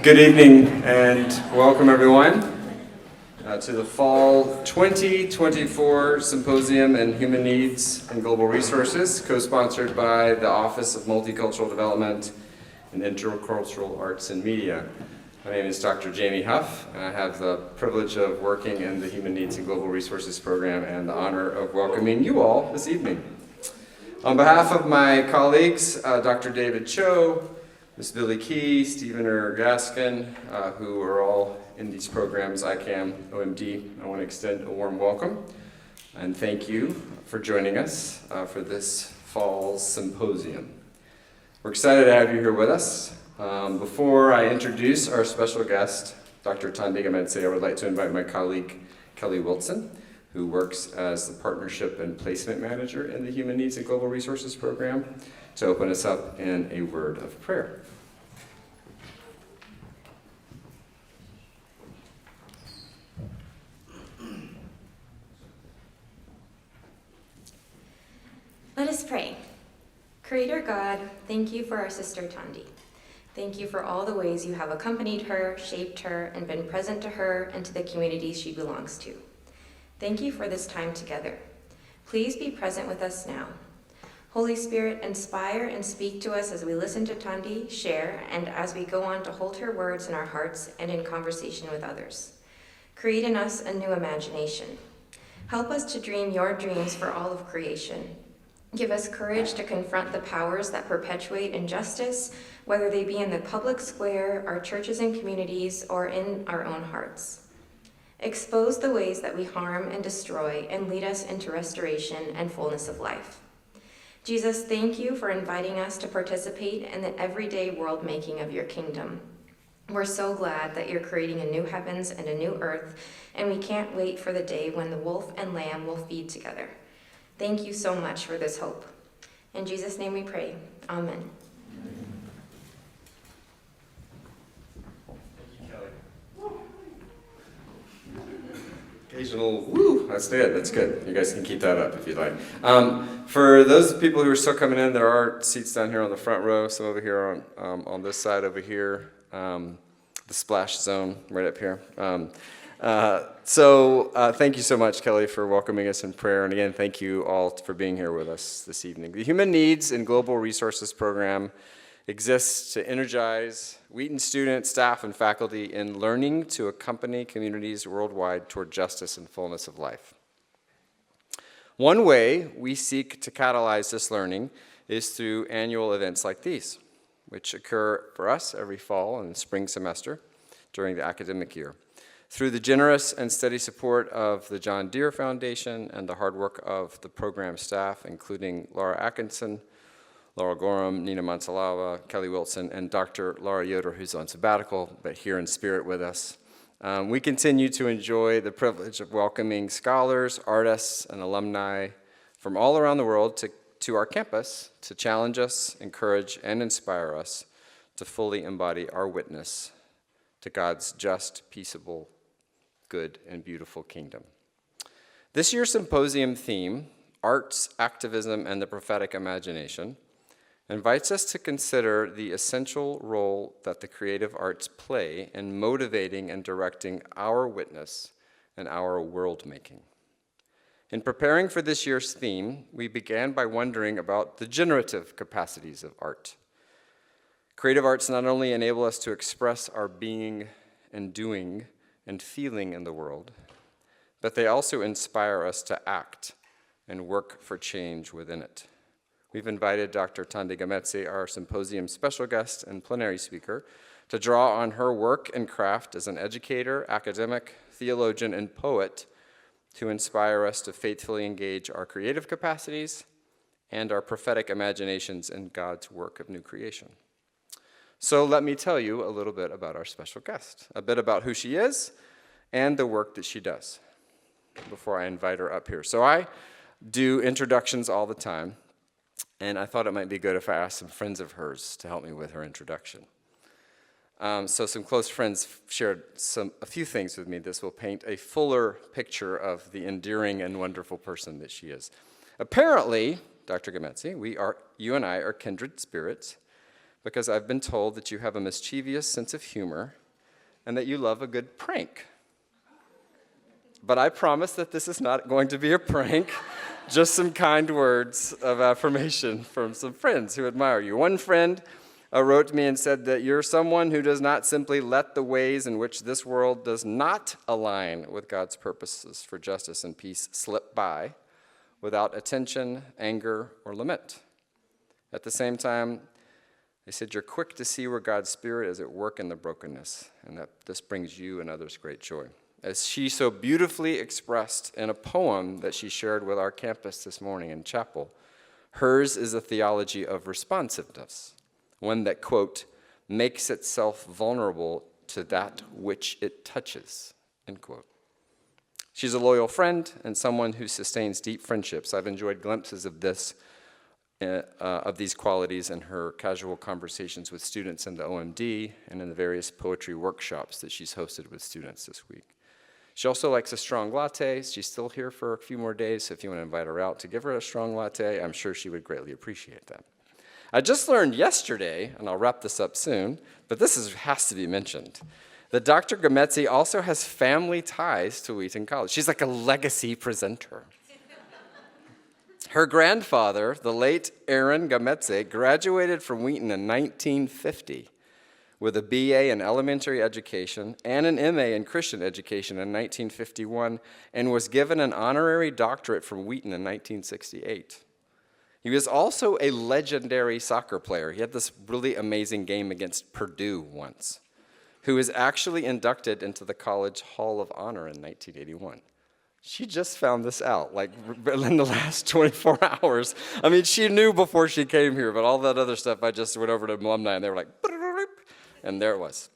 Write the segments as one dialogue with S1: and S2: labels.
S1: Good evening and welcome everyone to the Fall 2024 Symposium in Human Needs and Global Resources, co-sponsored by the Office of Multicultural Development and Intercultural Arts and Media. My name is Dr. Jamie Huff, and I have the privilege of working in the Human Needs and Global Resources program and the honor of welcoming you all this evening. On behalf of my colleagues, Dr. David Cho, Ms. Billy Key, Stephen Gaskin, who are all in these programs, ICAM, OMD, I want to extend a warm welcome and thank you for joining us for this fall's symposium. We're excited to have you here with us. Before I introduce our special guest, Dr. Thandi Gamedze, I would like to invite my colleague, Kelly Wilson, who works as the Partnership and Placement Manager in the Human Needs and Global Resources program, to open us up in a word of prayer.
S2: Let us pray. Creator God, thank you for our sister Thandi. Thank you for all the ways you have accompanied her, shaped her, and been present to her and to the communities she belongs to. Thank you for this time together. Please be present with us now. Holy Spirit, inspire and speak to us as we listen to Thandi share and as we go on to hold her words in our hearts and in conversation with others. Create in us a new imagination. Help us to dream your dreams for all of creation. Give us courage to confront the powers that perpetuate injustice, whether they be in the public square, our churches and communities, or in our own hearts. Expose the ways that we harm and destroy and lead us into restoration and fullness of life. Jesus, thank you for inviting us to participate in the everyday world making of your kingdom. We're so glad that you're creating a new heavens and a new earth, and we can't wait for the day when the wolf and lamb will feed together. Thank you so much for this hope. In Jesus' name we pray. Amen.
S1: Thank you, Kelly. Occasional woo, that's good. You guys can keep that up if you'd like. For those people who are still coming in, there are seats down here on the front row, some over here on this side over here, the splash zone right up here. Thank you so much, Kelly, for welcoming us in prayer. And again, thank you all for being here with us this evening. The Human Needs and Global Resources program exists to energize Wheaton students, staff, and faculty in learning to accompany communities worldwide toward justice and fullness of life. One way we seek to catalyze this learning is through annual events like these, which occur for us every fall and spring semester during the academic year. Through the generous and steady support of the John Deere Foundation and the hard work of the program staff, including Laura Atkinson, Laura Gorham, Nina Mansalawa, Kelly Wilson, and Dr. Laura Yoder, who's on sabbatical, but here in spirit with us, we continue to enjoy the privilege of welcoming scholars, artists, and alumni from all around the world to our campus to challenge us, encourage, and inspire us to fully embody our witness to God's just, peaceable, good, and beautiful kingdom. This year's symposium theme, Arts, Activism, and the Prophetic Imagination, invites us to consider the essential role that the creative arts play in motivating and directing our witness and our world-making. In preparing for this year's theme, we began by wondering about the generative capacities of art. Creative arts not only enable us to express our being and doing and feeling in the world, but they also inspire us to act and work for change within it. We've invited Dr. Thandi Gamedze, our symposium special guest and plenary speaker, to draw on her work and craft as an educator, academic, theologian, and poet to inspire us to faithfully engage our creative capacities and our prophetic imaginations in God's work of new creation. So let me tell you a little bit about our special guest, a bit about who she is and the work that she does before I invite her up here. So I do introductions all the time, and I thought it might be good if I asked some friends of hers to help me with her introduction. So some close friends shared a few things with me. This will paint a fuller picture of the endearing and wonderful person that she is. Apparently, Dr. Gamedze, you and I are kindred spirits, because I've been told that you have a mischievous sense of humor and that you love a good prank. But I promise that this is not going to be a prank, just some kind words of affirmation from some friends who admire you. One friend wrote to me and said that you're someone who does not simply let the ways in which this world does not align with God's purposes for justice and peace slip by without attention, anger, or lament. At the same time, they said you're quick to see where God's Spirit is at work in the brokenness, and that this brings you and others great joy. As she so beautifully expressed in a poem that she shared with our campus this morning in chapel, hers is a theology of responsiveness, one that, quote, makes itself vulnerable to that which it touches, end quote. She's a loyal friend and someone who sustains deep friendships. I've enjoyed glimpses of these qualities in her casual conversations with students in the OMD and in the various poetry workshops that she's hosted with students this week. She also likes a strong latte. She's still here for a few more days, so if you want to invite her out to give her a strong latte, I'm sure she would greatly appreciate that. I just learned yesterday, and I'll wrap this up soon, but this has to be mentioned, that Dr. Gamedze also has family ties to Wheaton College. She's like a legacy presenter. Her grandfather, the late Aaron Gamedze, graduated from Wheaton in 1950 with a BA in elementary education and an MA in Christian education in 1951, and was given an honorary doctorate from Wheaton in 1968. He was also a legendary soccer player. He had this really amazing game against Purdue once, who was actually inducted into the College Hall of Honor in 1981. She just found this out, like, in the last 24 hours. I mean, she knew before she came here, but all that other stuff, I just went over to alumni, and they were like, and there it was.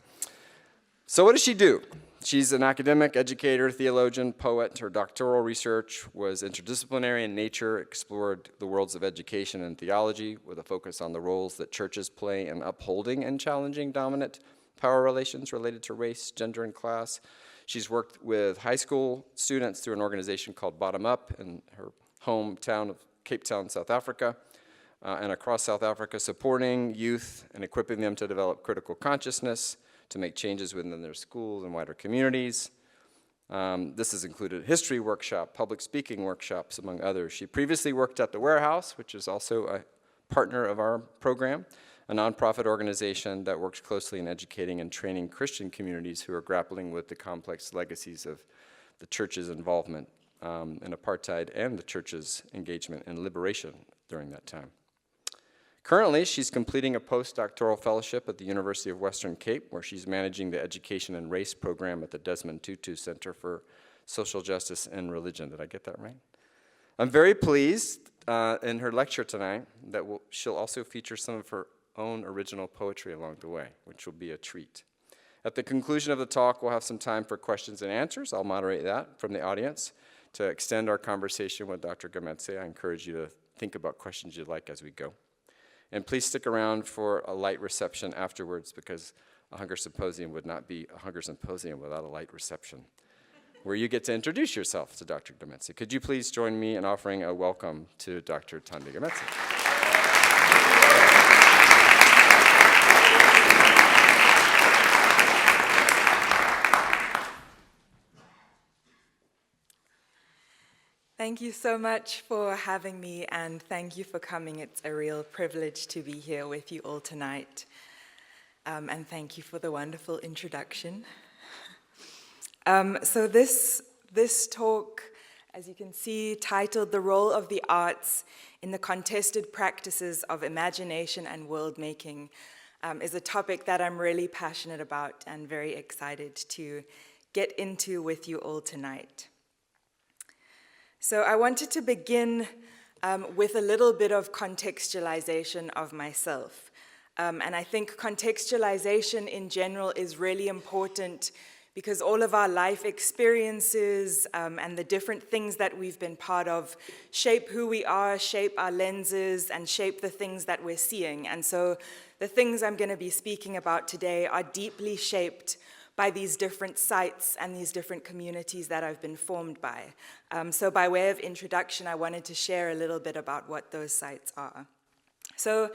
S1: So what does she do? She's an academic, educator, theologian, poet. Her doctoral research was interdisciplinary in nature, explored the worlds of education and theology with a focus on the roles that churches play in upholding and challenging dominant power relations related to race, gender, and class. She's worked with high school students through an organization called Bottom Up in her hometown of Cape Town, South Africa, and across South Africa, supporting youth and equipping them to develop critical consciousness, to make changes within their schools and wider communities. This has included history workshop, public speaking workshops, among others. She previously worked at the Warehouse, which is also a partner of our program, a nonprofit organization that works closely in educating and training Christian communities who are grappling with the complex legacies of the church's involvement in apartheid and the church's engagement in liberation during that time. Currently, she's completing a postdoctoral fellowship at the University of Western Cape, where she's managing the Education and Race program at the Desmond Tutu Center for Social Justice and Religion. Did I get that right? I'm very pleased in her lecture tonight that she'll also feature some of her own original poetry along the way, which will be a treat. At the conclusion of the talk, we'll have some time for questions and answers. I'll moderate that from the audience. To extend our conversation with Dr. Gamedze, I encourage you to think about questions you'd like as we go. And please stick around for a light reception afterwards, because a Hunger Symposium would not be a Hunger Symposium without a light reception, where you get to introduce yourself to Dr. Gamedze. Could you please join me in offering a welcome to Dr. Thandi Gamedze?
S3: Thank you so much for having me, and thank you for coming. It's a real privilege to be here with you all tonight. And thank you for the wonderful introduction. So this talk, as you can see, titled The Role of the Arts in the Contested Practices of Imagination and World Making, is a topic that I'm really passionate about and very excited to get into with you all tonight. So I wanted to begin with a little bit of contextualization of myself. And I think contextualization in general is really important because all of our life experiences and the different things that we've been part of shape who we are, shape our lenses, and shape the things that we're seeing. And so the things I'm going to be speaking about today are deeply shaped by these different sites and these different communities that I've been formed by. So by way of introduction, I wanted to share a little bit about what those sites are. So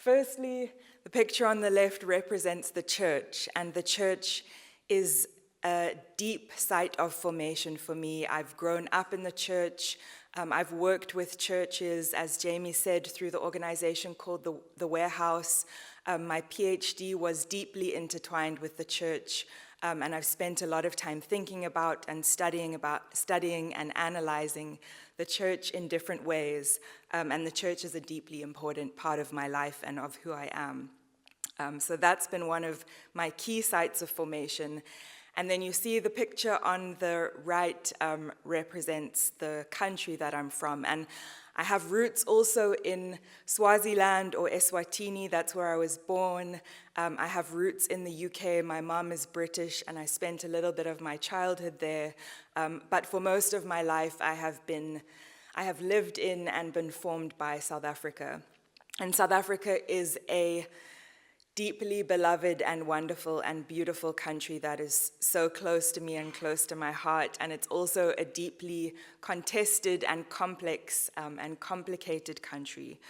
S3: Firstly, the picture on the left represents the church, and the church is a deep site of formation for me. I've grown up in the church. I've worked with churches, as Jamie said, through the organization called the Warehouse. My PhD was deeply intertwined with the church, and I've spent a lot of time thinking about and studying and analyzing the church in different ways. And the church is a deeply important part of my life and of who I am. So that's been one of my key sites of formation. And then you see the picture on the right represents the country that I'm from. And I have roots also in Swaziland or Eswatini, that's where I was born. I have roots in the UK. My mom is British, and I spent a little bit of my childhood there. But for most of my life, I have lived in and been formed by South Africa. And South Africa is a deeply beloved and wonderful and beautiful country that is so close to me and close to my heart. And it's also a deeply contested and complex and complicated country.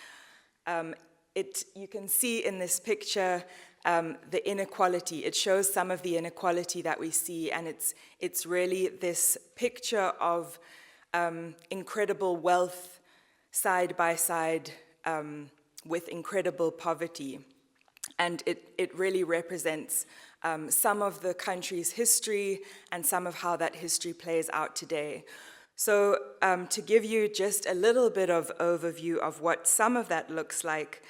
S3: You can see in this picture the inequality. It shows some of the inequality that we see, and it's really this picture of incredible wealth side by side with incredible poverty. And it really represents some of the country's history and some of how that history plays out today. So to give you just a little bit of overview of what some of that looks like,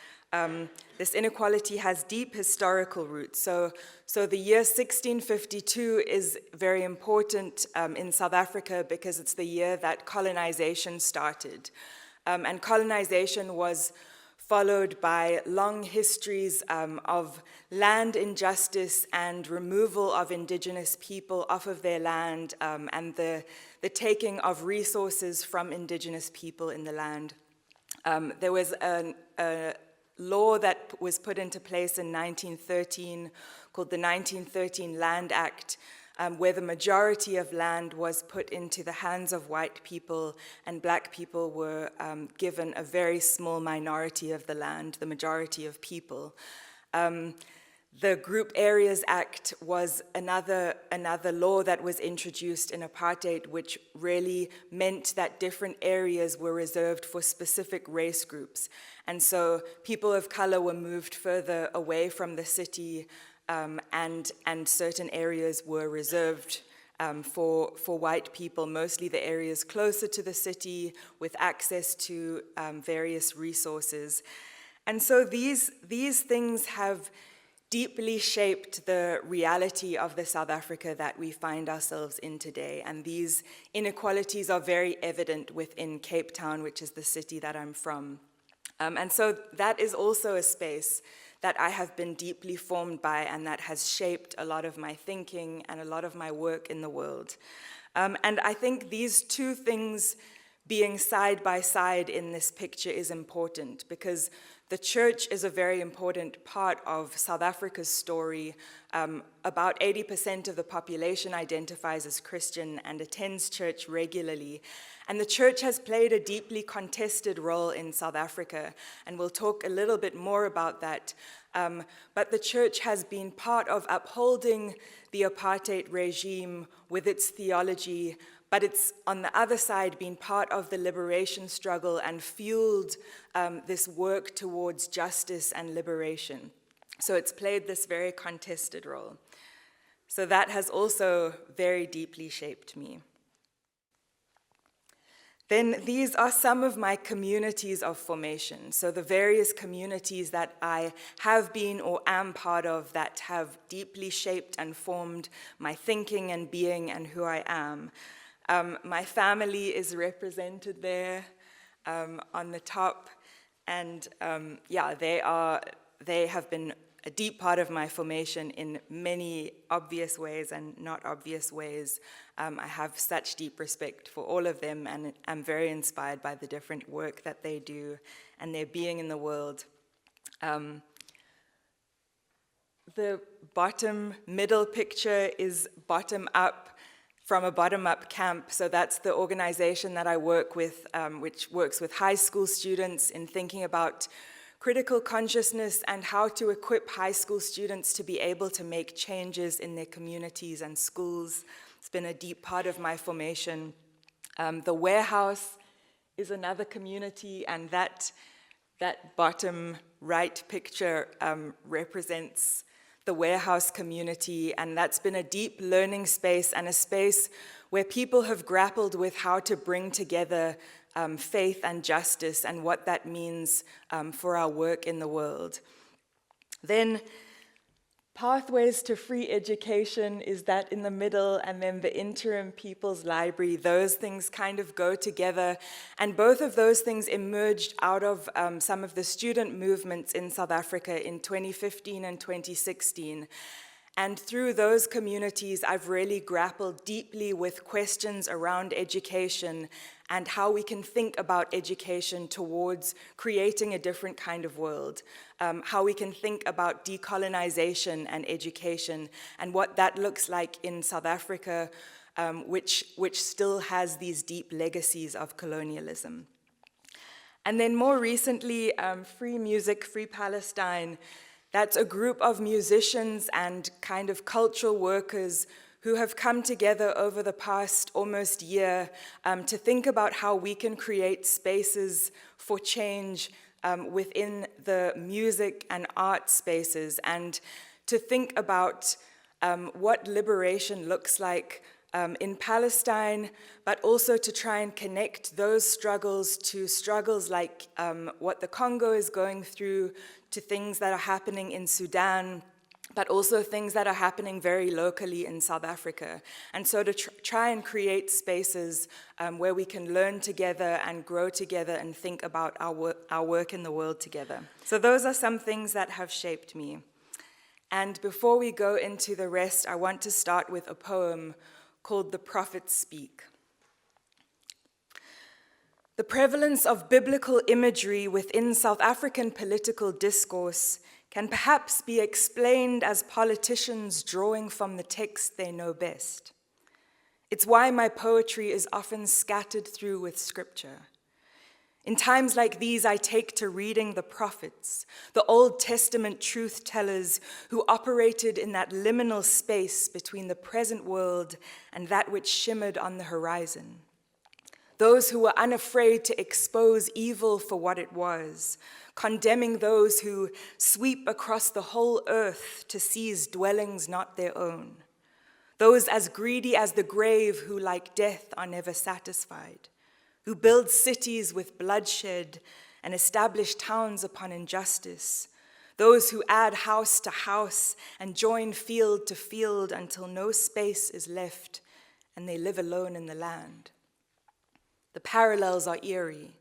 S3: this inequality has deep historical roots. So the year 1652 is very important in South Africa because it's the year that colonization started. And colonization was followed by long histories of land injustice and removal of indigenous people off of their land, and the taking of resources from indigenous people in the land. There was a law that was put into place in 1913 called the 1913 Land Act, where the majority of land was put into the hands of white people, and black people were given a very small minority of the land, the majority of people. The Group Areas Act was another law that was introduced in apartheid, which really meant that different areas were reserved for specific race groups. And so people of color were moved further away from the city, and certain areas were reserved for white people, mostly the areas closer to the city with access to various resources. And so these things have deeply shaped the reality of the South Africa that we find ourselves in today. And these inequalities are very evident within Cape Town, which is the city that I'm from. And so that is also a space that I have been deeply formed by, and that has shaped a lot of my thinking and a lot of my work in the world. And I think these two things being side by side in this picture is important, because the church is a very important part of South Africa's story. About 80% of the population identifies as Christian and attends church regularly. And the church has played a deeply contested role in South Africa, and we'll talk a little bit more about that. But the church has been part of upholding the apartheid regime with its theology, but it's on the other side been part of the liberation struggle and fueled this work towards justice and liberation. So it's played this very contested role. So that has also very deeply shaped me. Then these are some of my communities of formation. So the various communities that I have been or am part of that have deeply shaped and formed my thinking and being and who I am. My family is represented there on the top, and they have been a deep part of my formation in many obvious ways and not obvious ways. I have such deep respect for all of them, and I'm very inspired by the different work that they do and their being in the world. The bottom middle picture is bottom up, from a bottom-up camp. So that's the organization that I work with, which works with high school students in thinking about critical consciousness, and how to equip high school students to be able to make changes in their communities and schools. It's been a deep part of my formation. The warehouse is another community, and that bottom right picture represents the warehouse community, and that's been a deep learning space and a space where people have grappled with how to bring together faith and justice and what that means for our work in the world. Then Pathways to Free Education is that in the middle, and then the Interim People's Library. Those things kind of go together, and both of those things emerged out of some of the student movements in South Africa in 2015 and 2016. And through those communities, I've really grappled deeply with questions around education and how we can think about education towards creating a different kind of world, how we can think about decolonization and education, and what that looks like in South Africa, which still has these deep legacies of colonialism. And then more recently, Free Music, Free Palestine. That's a group of musicians and kind of cultural workers who have come together over the past almost year to think about how we can create spaces for change within the music and art spaces, and to think about what liberation looks like in Palestine, but also to try and connect those struggles to struggles like what the Congo is going through, to things that are happening in Sudan, but also things that are happening very locally in South Africa. And so to try and create spaces where we can learn together and grow together and think about our work in the world together. So those are some things that have shaped me. And before we go into the rest, I want to start with a poem called The Prophets Speak. The prevalence of biblical imagery within South African political discourse can perhaps be explained as politicians drawing from the text they know best. It's why my poetry is often scattered through with scripture. In times like these, I take to reading the prophets, the Old Testament truth tellers who operated in that liminal space between the present world and that which shimmered on the horizon. Those who were unafraid to expose evil for what it was, condemning those who sweep across the whole earth to seize dwellings not their own. Those as greedy as the grave who, like death, are never satisfied, who build cities with bloodshed and establish towns upon injustice. Those who add house to house and join field to field until no space is left and they live alone in the land. The parallels are eerie.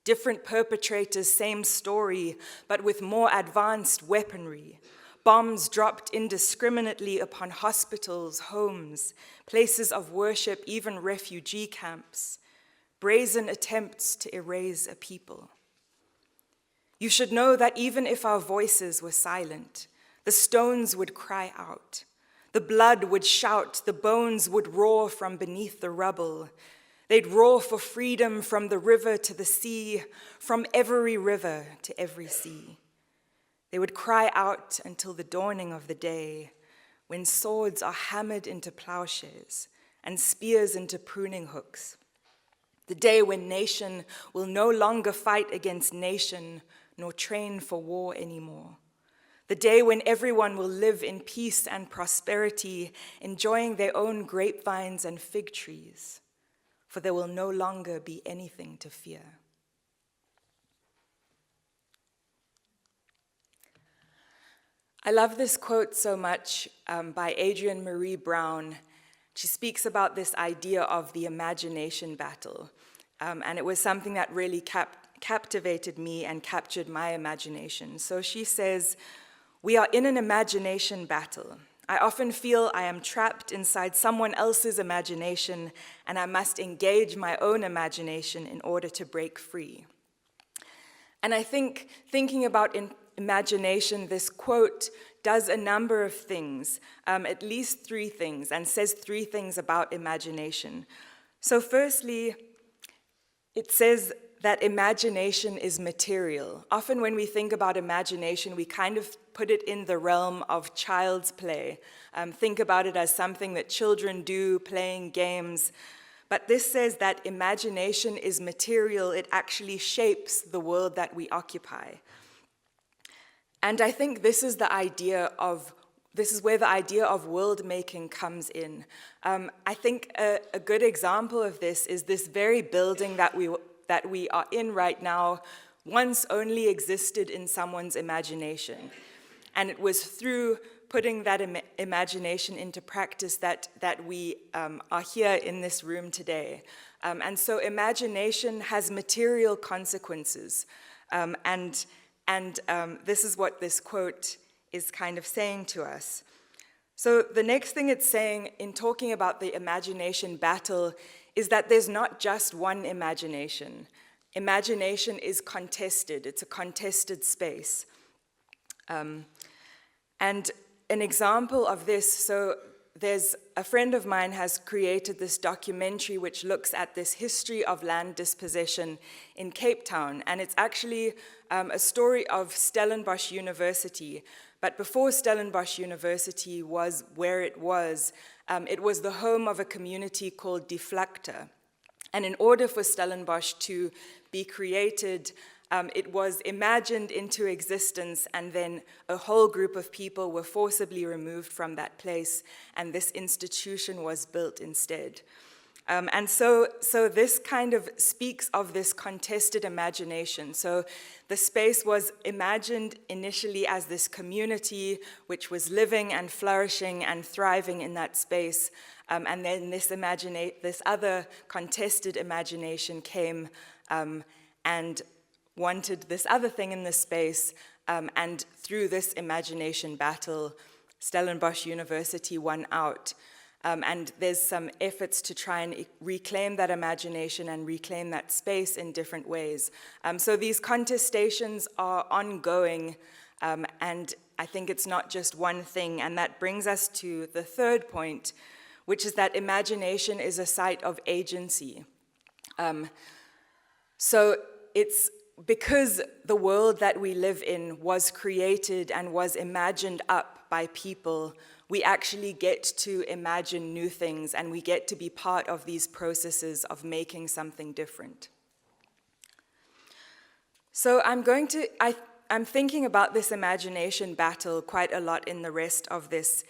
S3: Different perpetrators, same story, but with more advanced weaponry. Bombs dropped indiscriminately upon hospitals, homes, places of worship, even refugee camps. Brazen attempts to erase a people. You should know that even if our voices were silent, the stones would cry out. The blood would shout, the bones would roar from beneath the rubble. They'd roar for freedom from the river to the sea, from every river to every sea. They would cry out until the dawning of the day, when swords are hammered into plowshares and spears into pruning hooks. The day when nation will no longer fight against nation, nor train for war anymore. The day when everyone will live in peace and prosperity, enjoying their own grapevines and fig trees. For there will no longer be anything to fear. I love this quote so much by Adrienne Marie Brown. She speaks about this idea of the imagination battle, and it was something that really captivated me and captured my imagination. So she says, "We are in an imagination battle. I often feel I am trapped inside someone else's imagination, and I must engage my own imagination in order to break free." And I think thinking about imagination, this quote does a number of things, at least 3 things, and says 3 things about imagination. So firstly, it says that imagination is material. Often when we think about imagination, we kind of put it in the realm of child's play. Think about it as something that children do, playing games. But this says that imagination is material. It actually shapes the world that we occupy. And I think this is where the idea of world making comes in. I think a good example of this is this very building that we are in right now once only existed in someone's imagination. And it was through putting that imagination into practice that we are here in this room today. And so imagination has material consequences. And this is what this quote is kind of saying to us. So the next thing it's saying in talking about the imagination battle is that there's not just one imagination. Imagination is contested. It's a contested space. And an example of this, so there's a friend of mine has created this documentary which looks at this history of land dispossession in Cape Town. And it's actually a story of Stellenbosch University. But before Stellenbosch University was where it was the home of a community called Die Vlakte. And in order for Stellenbosch to be created, it was imagined into existence, and then a whole group of people were forcibly removed from that place, and this institution was built instead. And so this kind of speaks of this contested imagination. So the space was imagined initially as this community which was living and flourishing and thriving in that space. And then this other contested imagination came and wanted this other thing in the space. And through this imagination battle, Stellenbosch University won out. And there's some efforts to try and reclaim that imagination and reclaim that space in different ways. So these contestations are ongoing, and I think it's not just one thing. And that brings us to the third point, which is that imagination is a site of agency. So it's because the world that we live in was created and was imagined up by people, we actually get to imagine new things, and we get to be part of these processes of making something different. So I'm thinking about this imagination battle quite a lot in the rest of this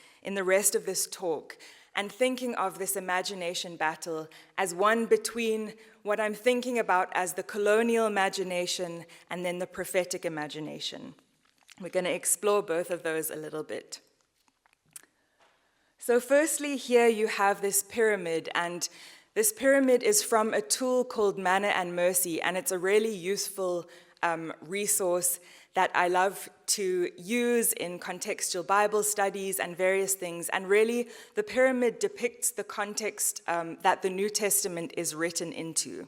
S3: talk, and thinking of this imagination battle as one between what I'm thinking about as the colonial imagination and then the prophetic imagination. We're going to explore both of those a little bit. So firstly, here you have this pyramid, and this pyramid is from a tool called Manna and Mercy, and it's a really useful resource that I love to use in contextual Bible studies and various things. And really, the pyramid depicts the context that the New Testament is written into.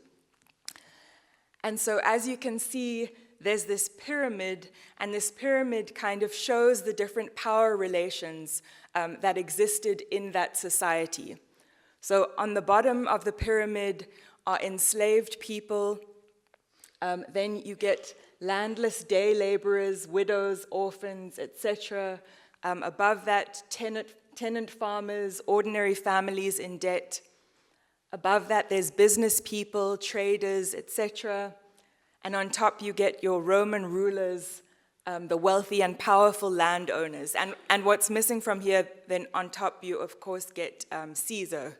S3: And so as you can see, there's this pyramid, and this pyramid kind of shows the different power relations that existed in that society. So on the bottom of the pyramid are enslaved people. Then you get landless day laborers, widows, orphans, etc. Above that, tenant farmers, ordinary families in debt. Above that, there's business people, traders, etc. And on top, you get your Roman rulers, the wealthy and powerful landowners. And what's missing from here, then on top, you of course get Caesar,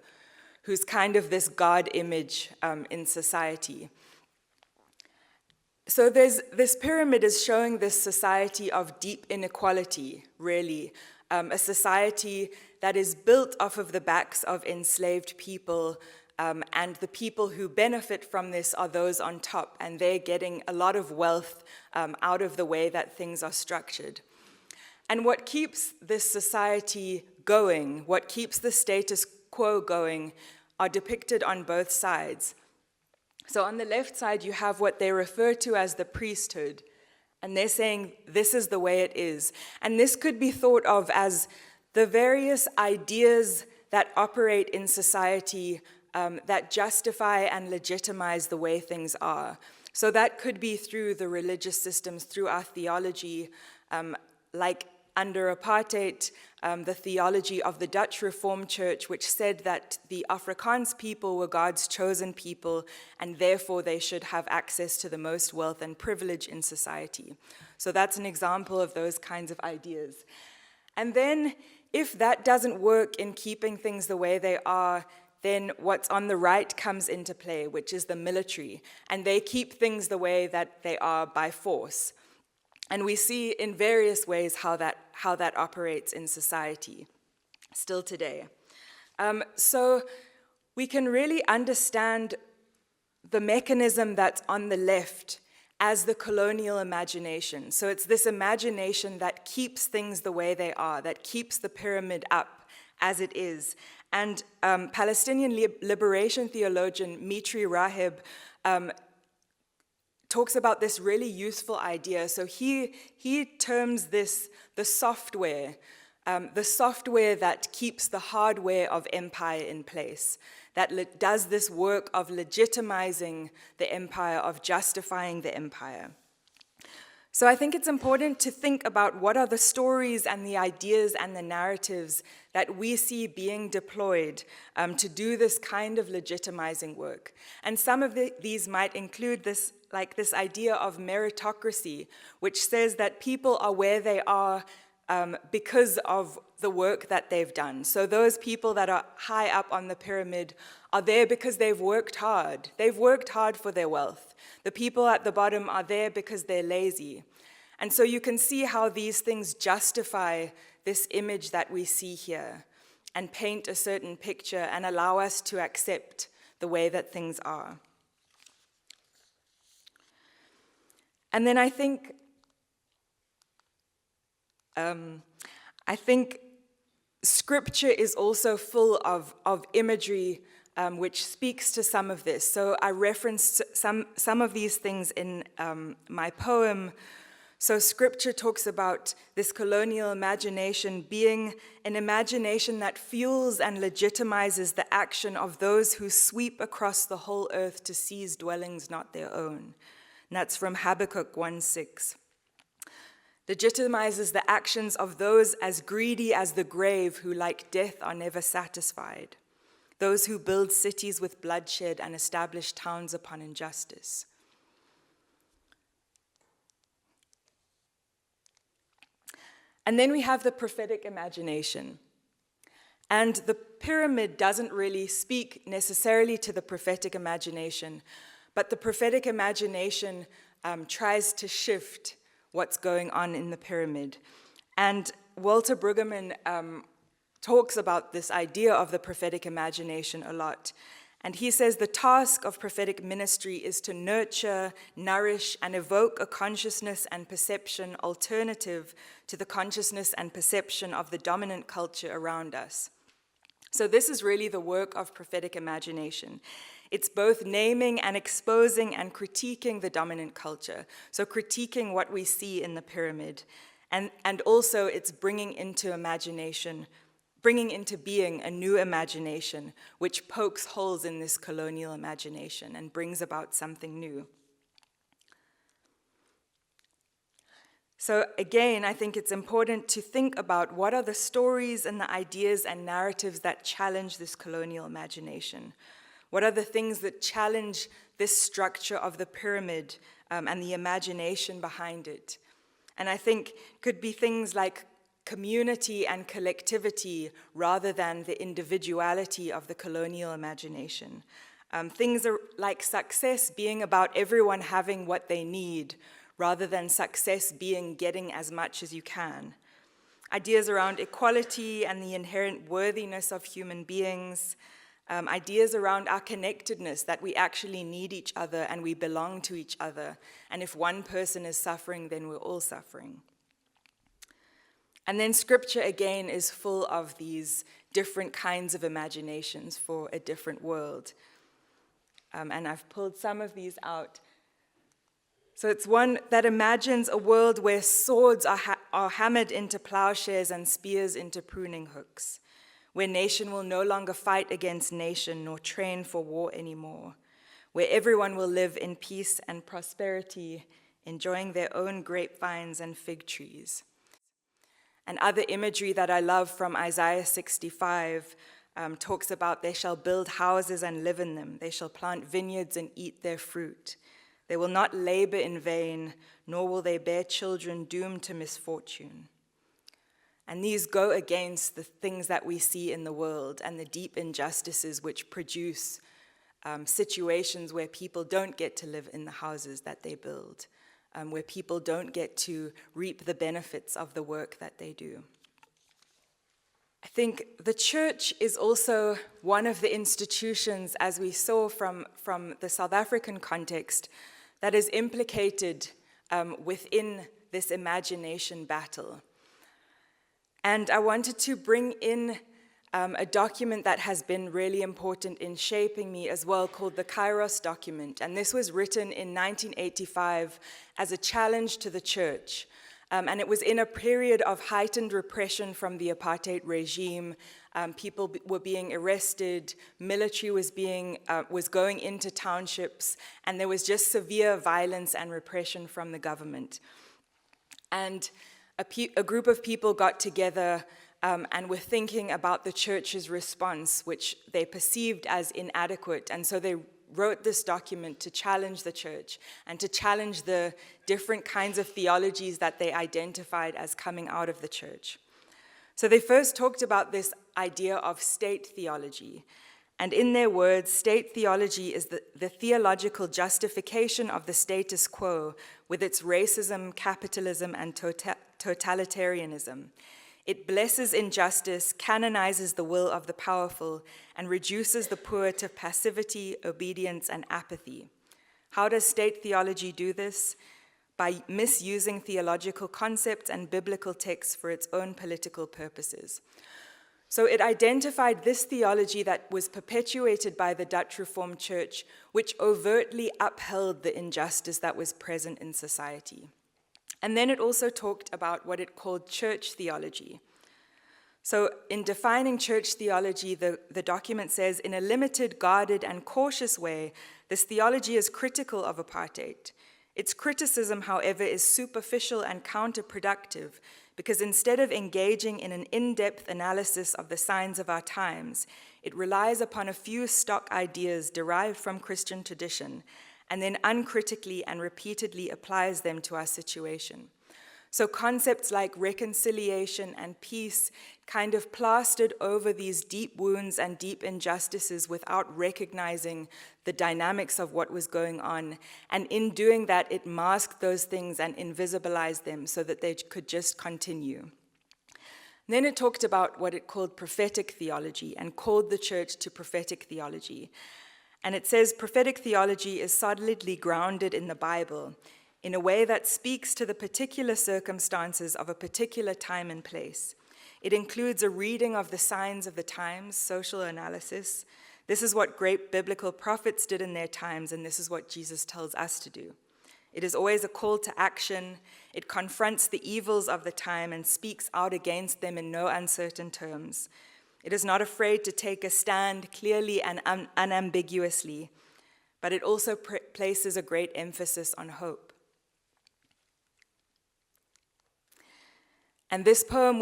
S3: who's kind of this God image in society. So this pyramid is showing this society of deep inequality, really, a society that is built off of the backs of enslaved people, and the people who benefit from this are those on top, and they're getting a lot of wealth out of the way that things are structured. And what keeps this society going, what keeps the status quo going, are depicted on both sides. So on the left side, you have what they refer to as the priesthood, and they're saying this is the way it is. And this could be thought of as the various ideas that operate in society that justify and legitimize the way things are. So that could be through the religious systems, through our theology, like under apartheid, the theology of the Dutch Reformed Church, which said that the Afrikaans people were God's chosen people, and therefore they should have access to the most wealth and privilege in society. So that's an example of those kinds of ideas. And then, if that doesn't work in keeping things the way they are, then what's on the right comes into play, which is the military. And they keep things the way that they are by force. And we see in various ways how that operates in society, still today. So we can really understand the mechanism that's on the left as the colonial imagination. So it's this imagination that keeps things the way they are, that keeps the pyramid up as it is. And Palestinian liberation theologian Mitri Raheb talks about this really useful idea. So he terms this the software that keeps the hardware of empire in place, that does this work of legitimizing the empire, of justifying the empire. So I think it's important to think about what are the stories and the ideas and the narratives that we see being deployed to do this kind of legitimizing work. And some of these might include this idea of meritocracy, which says that people are where they are because of the work that they've done. So those people that are high up on the pyramid are there because they've worked hard. They've worked hard for their wealth. The people at the bottom are there because they're lazy. And so you can see how these things justify this image that we see here and paint a certain picture and allow us to accept the way that things are. And then I think scripture is also full of imagery which speaks to some of this. So I referenced some of these things in my poem. So scripture talks about this colonial imagination being an imagination that fuels and legitimizes the action of those who sweep across the whole earth to seize dwellings not their own. And that's from Habakkuk 1:6. Legitimizes the actions of those as greedy as the grave, who like death are never satisfied. Those who build cities with bloodshed and establish towns upon injustice. And then we have the prophetic imagination. And the pyramid doesn't really speak necessarily to the prophetic imagination, but the prophetic imagination tries to shift what's going on in the pyramid. And Walter Brueggemann talks about this idea of the prophetic imagination a lot. And he says the task of prophetic ministry is to nurture, nourish, and evoke a consciousness and perception alternative to the consciousness and perception of the dominant culture around us. So this is really the work of prophetic imagination. It's both naming and exposing and critiquing the dominant culture. So critiquing what we see in the pyramid. And also it's bringing into being a new imagination, which pokes holes in this colonial imagination and brings about something new. So again, I think it's important to think about what are the stories and the ideas and narratives that challenge this colonial imagination. What are the things that challenge this structure of the pyramid and the imagination behind it? And I think could be things like community and collectivity rather than the individuality of the colonial imagination. Things are like success being about everyone having what they need rather than success being getting as much as you can. Ideas around equality and the inherent worthiness of human beings. Ideas around our connectedness, that we actually need each other and we belong to each other. And if one person is suffering, then we're all suffering. And then scripture, again, is full of these different kinds of imaginations for a different world. And I've pulled some of these out. So it's one that imagines a world where swords are hammered into plowshares and spears into pruning hooks, where nation will no longer fight against nation nor train for war anymore, where everyone will live in peace and prosperity, enjoying their own grapevines and fig trees. And other imagery that I love from Isaiah 65 talks about they shall build houses and live in them. They shall plant vineyards and eat their fruit. They will not labor in vain, nor will they bear children doomed to misfortune. And these go against the things that we see in the world and the deep injustices which produce situations where people don't get to live in the houses that they build, where people don't get to reap the benefits of the work that they do. I think the church is also one of the institutions, as we saw from the South African context, that is implicated within this imagination battle. And I wanted to bring in a document that has been really important in shaping me as well, called the Kairos document. And this was written in 1985 as a challenge to the church. And it was in a period of heightened repression from the apartheid regime. People were being arrested, military was going into townships, and there was just severe violence and repression from the government. And a group of people got together and were thinking about the church's response, which they perceived as inadequate. And so they wrote this document to challenge the church and to challenge the different kinds of theologies that they identified as coming out of the church. So they first talked about this idea of state theology. And in their words, state theology is the theological justification of the status quo with its racism, capitalism, and totalitarianism. It blesses injustice, canonizes the will of the powerful, and reduces the poor to passivity, obedience, and apathy. How does state theology do this? By misusing theological concepts and biblical texts for its own political purposes. So it identified this theology that was perpetuated by the Dutch Reformed Church, which overtly upheld the injustice that was present in society. And then it also talked about what it called church theology. So in defining church theology, the document says, in a limited, guarded, and cautious way, this theology is critical of apartheid. Its criticism, however, is superficial and counterproductive, because instead of engaging in an in-depth analysis of the signs of our times, it relies upon a few stock ideas derived from Christian tradition, and then uncritically and repeatedly applies them to our situation. So concepts like reconciliation and peace kind of plastered over these deep wounds and deep injustices without recognizing the dynamics of what was going on. And in doing that, it masked those things and invisibilized them so that they could just continue. And then it talked about what it called prophetic theology and called the church to prophetic theology. And it says prophetic theology is solidly grounded in the Bible in a way that speaks to the particular circumstances of a particular time and place. It includes a reading of the signs of the times, social analysis. This is what great biblical prophets did in their times, and this is what Jesus tells us to do. It is always a call to action. It confronts the evils of the time and speaks out against them in no uncertain terms. It is not afraid to take a stand clearly and unambiguously, but it also places a great emphasis on hope. And this poem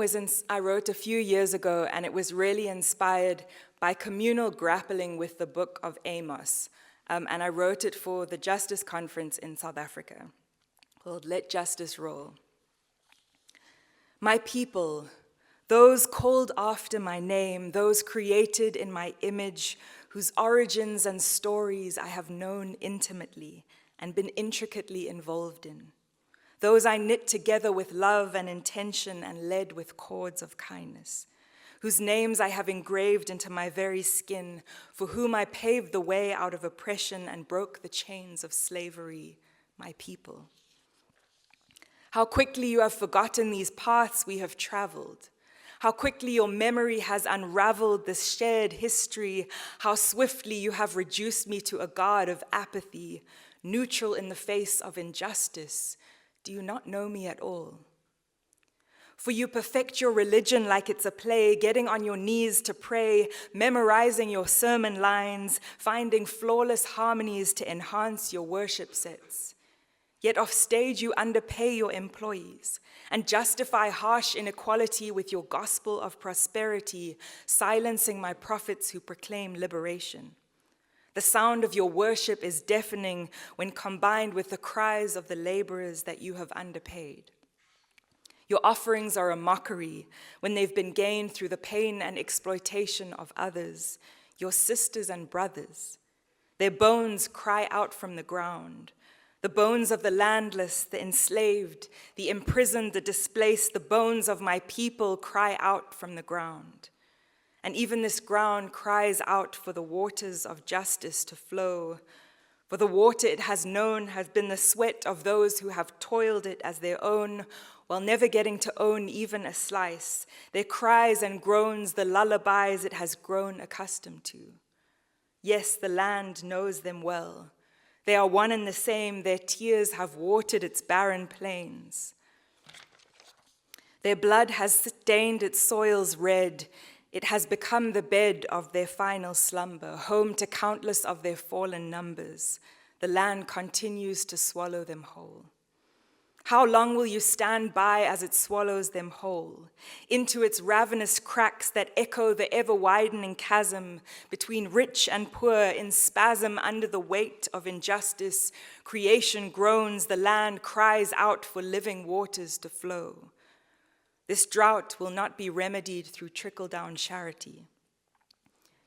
S3: I wrote a few years ago, and it was really inspired by communal grappling with the book of Amos. And I wrote it for the Justice Conference in South Africa, called Let Justice Roll. My people, those called after my name, those created in my image, whose origins and stories I have known intimately and been intricately involved in. Those I knit together with love and intention and led with cords of kindness, whose names I have engraved into my very skin, for whom I paved the way out of oppression and broke the chains of slavery, my people. How quickly you have forgotten these paths we have traveled. How quickly your memory has unraveled this shared history. How swiftly you have reduced me to a god of apathy, neutral in the face of injustice. Do you not know me at all? For you perfect your religion like it's a play, getting on your knees to pray, memorizing your sermon lines, finding flawless harmonies to enhance your worship sets. Yet off stage you underpay your employees and justify harsh inequality with your gospel of prosperity, silencing my prophets who proclaim liberation. The sound of your worship is deafening when combined with the cries of the laborers that you have underpaid. Your offerings are a mockery when they've been gained through the pain and exploitation of others, your sisters and brothers. Their bones cry out from the ground. The bones of the landless, the enslaved, the imprisoned, the displaced, the bones of my people cry out from the ground. And even this ground cries out for the waters of justice to flow. For the water it has known has been the sweat of those who have toiled it as their own, while never getting to own even a slice. Their cries and groans, the lullabies it has grown accustomed to. Yes, the land knows them well. They are one and the same. Their tears have watered its barren plains. Their blood has stained its soils red. It has become the bed of their final slumber, home to countless of their fallen numbers. The land continues to swallow them whole. How long will you stand by as it swallows them whole, into its ravenous cracks that echo the ever-widening chasm between rich and poor in spasm under the weight of injustice? Creation groans, the land cries out for living waters to flow. This drought will not be remedied through trickle-down charity.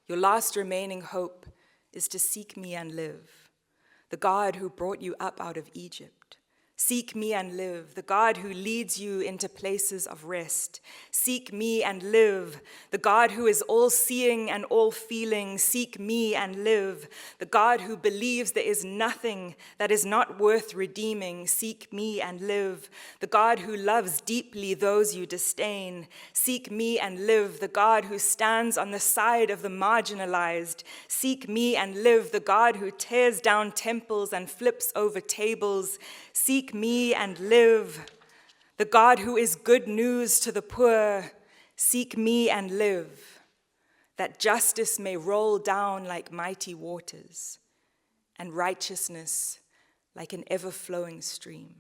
S3: Your last remaining hope is to seek me and live, the God who brought you up out of Egypt. Seek me and live, the God who leads you into places of rest. Seek me and live, the God who is all-seeing and all-feeling. Seek me and live, the God who believes there is nothing that is not worth redeeming. Seek me and live, the God who loves deeply those you disdain. Seek me and live, the God who stands on the side of the marginalized. Seek me and live, the God who tears down temples and flips over tables. Seek me and live, the God who is good news to the poor. Seek me and live, that justice may roll down like mighty waters and righteousness like an ever-flowing stream.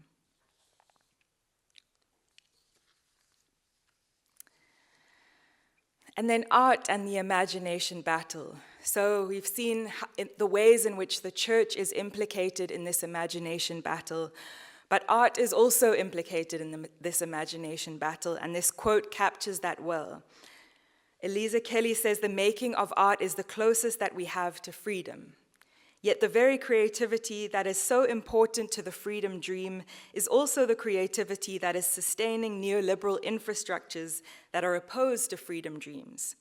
S3: And then art and the imagination battle. So we've seen the ways in which the church is implicated in this imagination battle, but art is also implicated in this imagination battle, and this quote captures that well. Eliza Kelly says, "The making of art is the closest that we have to freedom. Yet the very creativity that is so important to the freedom dream is also the creativity that is sustaining neoliberal infrastructures that are opposed to freedom dreams.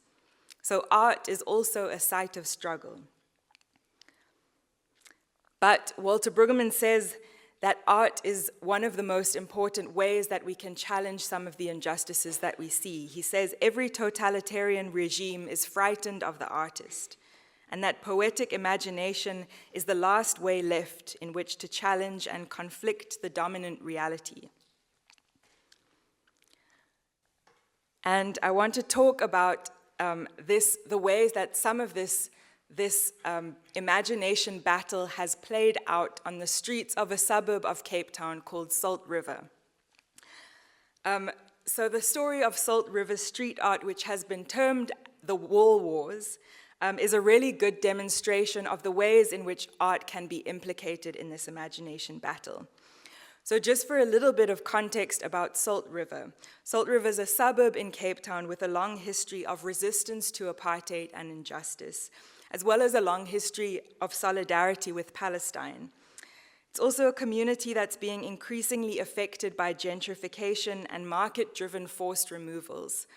S3: So art is also a site of struggle." But Walter Brueggemann says that art is one of the most important ways that we can challenge some of the injustices that we see. He says every totalitarian regime is frightened of the artist, and that poetic imagination is the last way left in which to challenge and conflict the dominant reality. And I want to talk about the ways that some of this imagination battle has played out on the streets of a suburb of Cape Town called Salt River. So the story of Salt River street art, which has been termed the Wall Wars, is a really good demonstration of the ways in which art can be implicated in this imagination battle. So just for a little bit of context about Salt River. Salt River is a suburb in Cape Town with a long history of resistance to apartheid and injustice, as well as a long history of solidarity with Palestine. It's also a community that's being increasingly affected by gentrification and market-driven forced removals.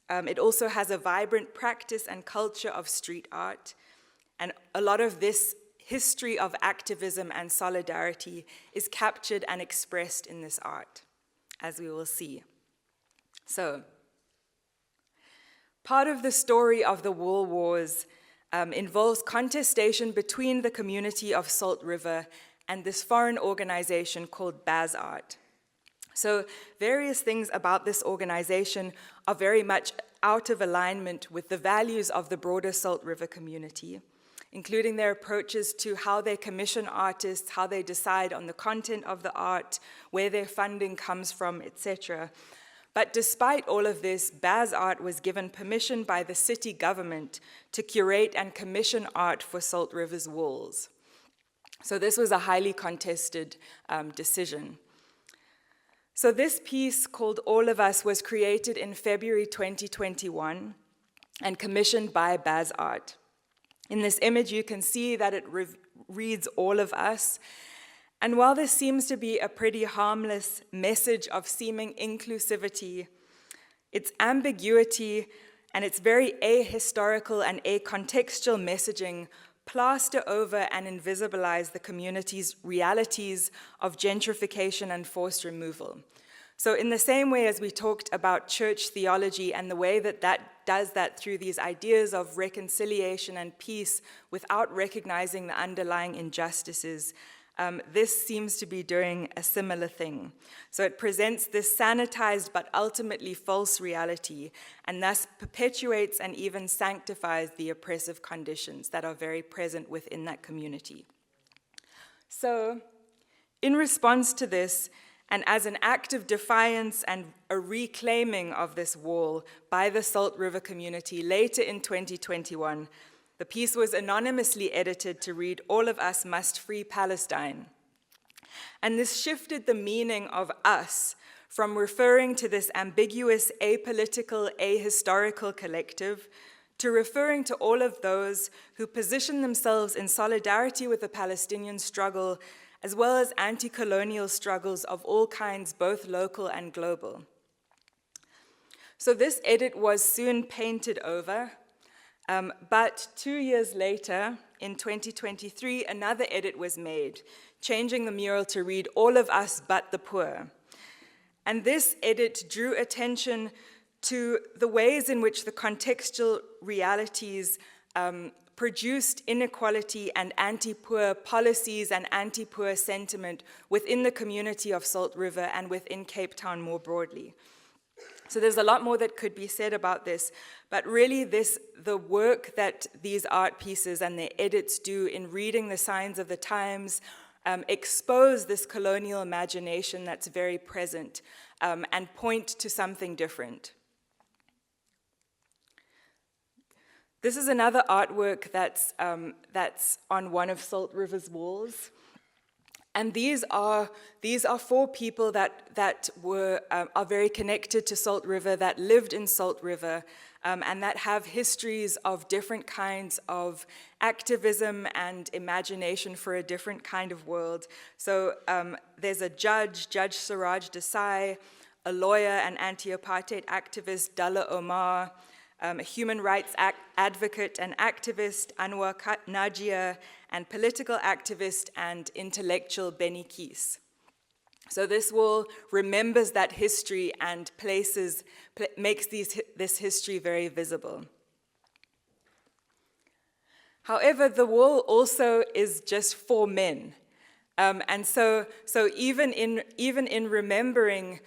S3: It also has a vibrant practice and culture of street art, and a lot of this history of activism and solidarity is captured and expressed in this art, as we will see. So, part of the story of the Wall Wars involves contestation between the community of Salt River and this foreign organization called Baz Art. So various things about this organization are very much out of alignment with the values of the broader Salt River community, including their approaches to how they commission artists, how they decide on the content of the art, where their funding comes from, etc. But despite all of this, Baz Art was given permission by the city government to curate and commission art for Salt River's walls. So this was a highly contested decision. So this piece called All of Us was created in February 2021 and commissioned by Baz Art. In this image, you can see that it reads All of Us. And while this seems to be a pretty harmless message of seeming inclusivity, its ambiguity and its very ahistorical and acontextual messaging plaster over and invisibilize the community's realities of gentrification and forced removal. So in the same way as we talked about church theology and the way that that does that through these ideas of reconciliation and peace without recognizing the underlying injustices, this seems to be doing a similar thing. So it presents this sanitized but ultimately false reality and thus perpetuates and even sanctifies the oppressive conditions that are very present within that community. So in response to this, and as an act of defiance and a reclaiming of this wall by the Salt River community later in 2021, the piece was anonymously edited to read, All of Us Must Free Palestine. And this shifted the meaning of us from referring to this ambiguous, apolitical, ahistorical collective to referring to all of those who position themselves in solidarity with the Palestinian struggle, as well as anti-colonial struggles of all kinds, both local and global. So this edit was soon painted over, but 2 years later, in 2023, another edit was made, changing the mural to read, All of Us But the Poor. And this edit drew attention to the ways in which the contextual realities produced inequality and anti-poor policies and anti-poor sentiment within the community of Salt River and within Cape Town more broadly. So there's a lot more that could be said about this, but really the work that these art pieces and their edits do in reading the signs of the times expose this colonial imagination that's very present and point to something different. This is another artwork that's on one of Salt River's walls. And these are four people that are very connected to Salt River, that lived in Salt River, and that have histories of different kinds of activism and imagination for a different kind of world. So there's a Judge Siraj Desai, a lawyer and anti-apartheid activist, Dalla Omar, a human rights advocate and activist, Anwar Najia, and political activist and intellectual Benny Keese. So this wall remembers that history and makes this history very visible. However, the wall also is just for men. And so even in remembering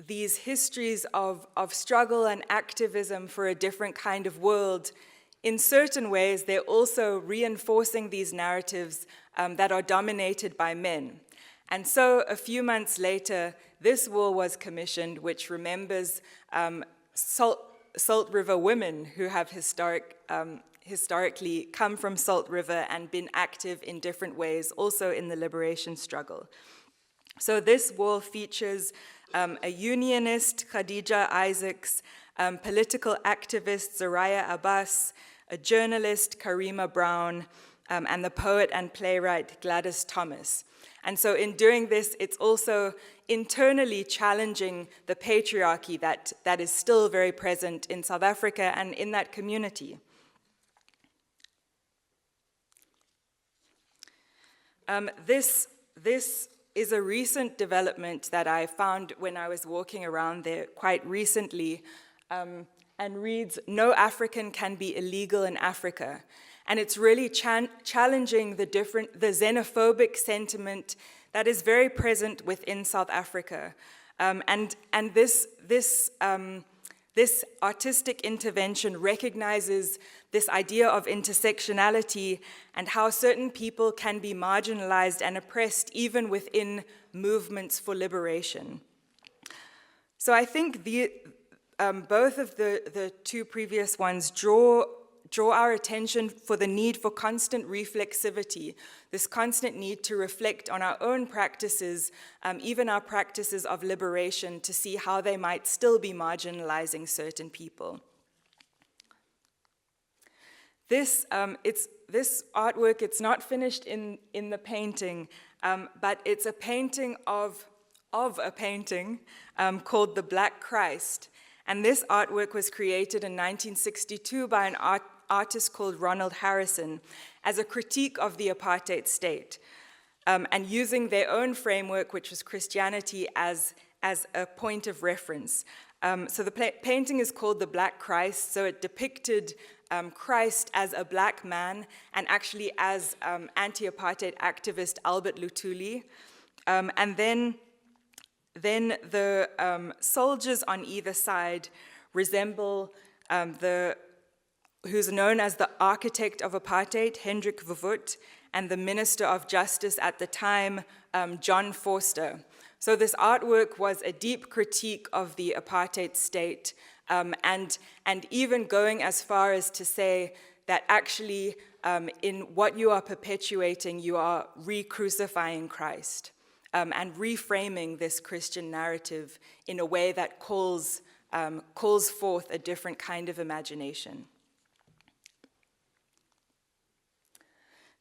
S3: these histories of struggle and activism for a different kind of world, in certain ways, they're also reinforcing these narratives that are dominated by men. And so a few months later, this wall was commissioned, which remembers Salt River women who have historically come from Salt River and been active in different ways, also in the liberation struggle. So this wall features a unionist, Khadija Isaacs, political activist, Zaraya Abbas, a journalist, Karima Brown, and the poet and playwright, Gladys Thomas. And so in doing this, it's also internally challenging the patriarchy that is still very present in South Africa and in that community. This is a recent development that I found when I was walking around there quite recently, and reads, No African Can Be Illegal in Africa. And it's really challenging the xenophobic sentiment that is very present within South Africa. And this artistic intervention recognizes this idea of intersectionality and how certain people can be marginalized and oppressed even within movements for liberation. So I think both of the two previous ones draw our attention for the need for constant reflexivity, this constant need to reflect on our own practices, even our practices of liberation, to see how they might still be marginalizing certain people. This artwork, it's not finished in the painting, but it's a painting of a painting called The Black Christ. And this artwork was created in 1962 by an artist called Ronald Harrison as a critique of the apartheid state, and using their own framework, which was Christianity, as a point of reference. So the painting is called The Black Christ, so it depicted Christ as a black man, and actually as anti-apartheid activist Albert Luthuli. And then the soldiers on either side resemble who's known as the architect of apartheid, Hendrik Verwoerd, and the Minister of Justice at the time, John Vorster. So this artwork was a deep critique of the apartheid state, and even going as far as to say that actually in what you are perpetuating, you are re-crucifying Christ, and reframing this Christian narrative in a way that calls forth a different kind of imagination.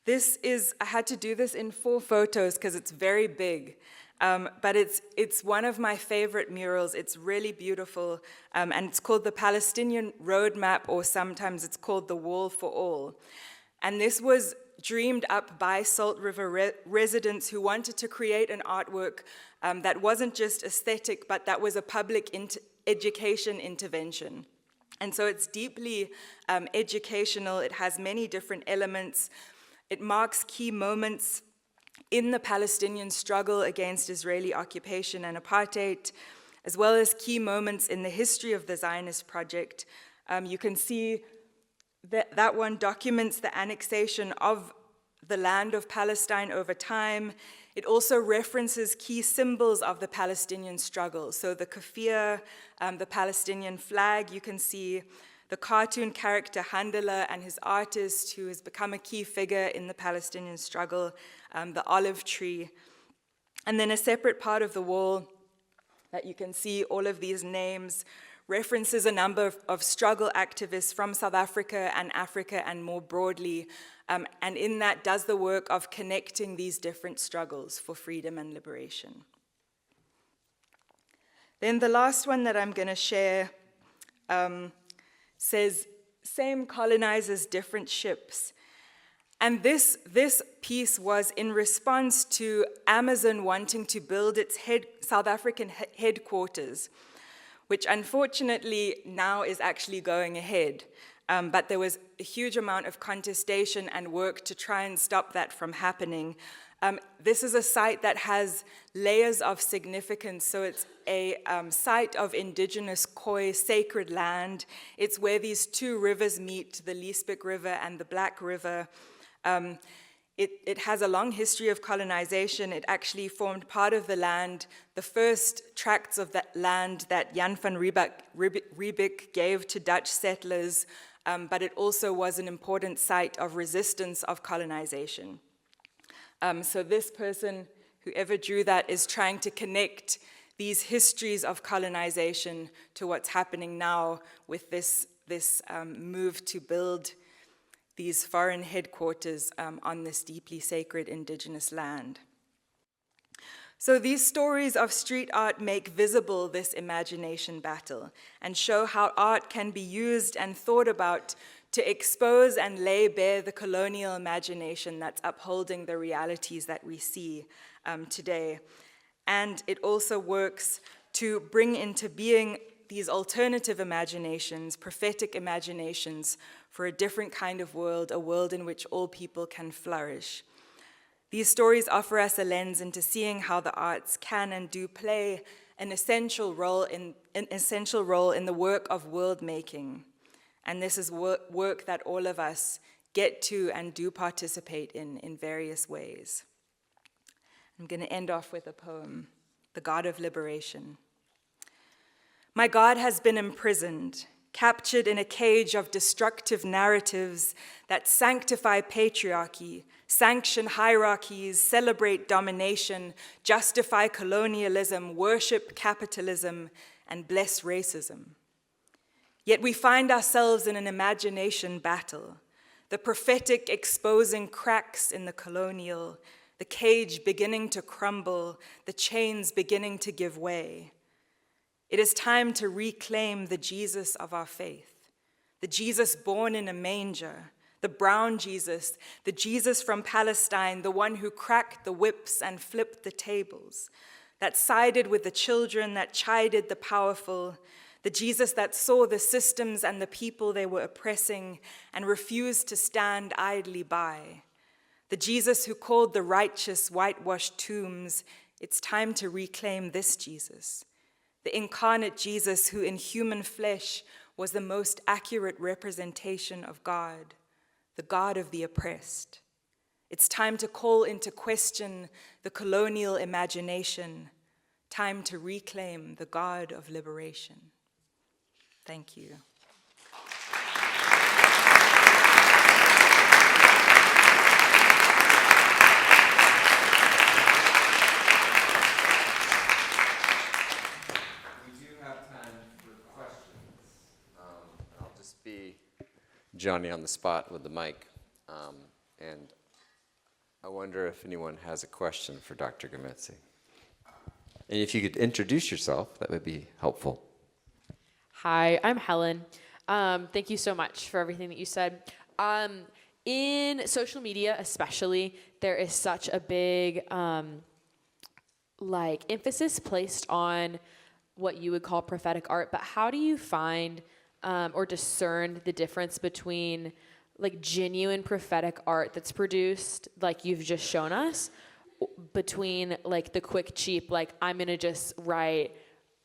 S3: I had to do this in 4 photos because it's very big, but it's one of my favorite murals. It's really beautiful, and it's called the Palestinian Roadmap, or sometimes it's called the Wall for All. And this was dreamed up by Salt River residents who wanted to create an artwork that wasn't just aesthetic, but that was a public education intervention. And so it's deeply educational. It has many different elements. It marks key moments in the Palestinian struggle against Israeli occupation and apartheid, as well as key moments in the history of the Zionist project. You can see that one documents the annexation of the land of Palestine over time. It also references key symbols of the Palestinian struggle. So the kafir, the Palestinian flag, you can see the cartoon character Handela and his artist, who has become a key figure in the Palestinian struggle, the olive tree. And then a separate part of the wall that you can see all of these names references a number of struggle activists from South Africa and more broadly, and in that does the work of connecting these different struggles for freedom and liberation. Then the last one that I'm going to share says, same colonizers, different ships. And this piece was in response to Amazon wanting to build its South African headquarters, which unfortunately now is actually going ahead. But there was a huge amount of contestation and work to try and stop that from happening. This is a site that has layers of significance. So it's a site of indigenous Khoi sacred land. It's where these 2 rivers meet, the Liesbeek River and the Black River. It has a long history of colonization. It actually formed part of the land, the first tracts of that land that Jan van Riebeeck gave to Dutch settlers, but it also was an important site of resistance of colonization. So this person, whoever drew that, is trying to connect these histories of colonization to what's happening now with this move to build these foreign headquarters on this deeply sacred indigenous land. So these stories of street art make visible this imagination battle and show how art can be used and thought about to expose and lay bare the colonial imagination that's upholding the realities that we see today. And it also works to bring into being these alternative imaginations, prophetic imaginations, for a different kind of world, a world in which all people can flourish. These stories offer us a lens into seeing how the arts can and do play an essential role in the work of world making. And this is work that all of us get to and do participate in various ways. I'm going to end off with a poem, The God of Liberation. My God has been imprisoned, captured in a cage of destructive narratives that sanctify patriarchy, sanction hierarchies, celebrate domination, justify colonialism, worship capitalism, and bless racism. Yet we find ourselves in an imagination battle, the prophetic exposing cracks in the colonial, the cage beginning to crumble, the chains beginning to give way. It is time to reclaim the Jesus of our faith, the Jesus born in a manger, the brown Jesus, the Jesus from Palestine, the one who cracked the whips and flipped the tables, that sided with the children, that chided the powerful, the Jesus that saw the systems and the people they were oppressing and refused to stand idly by, the Jesus who called the righteous whitewashed tombs. It's time to reclaim this Jesus, the incarnate Jesus who in human flesh was the most accurate representation of God, the God of the oppressed. It's time to call into question the colonial imagination, time to reclaim the God of liberation. Thank you.
S1: I'll just be Johnny on the spot with the mic. And I wonder if anyone has a question for Dr. Gamedze. And if you could introduce yourself, that would be helpful.
S4: Hi, I'm Helen. Thank you so much for everything that you said. In social media especially, there is such a big emphasis placed on what you would call prophetic art, but how do you find or discern the difference between genuine prophetic art that's produced, like you've just shown us, between the quick, cheap, I'm gonna just write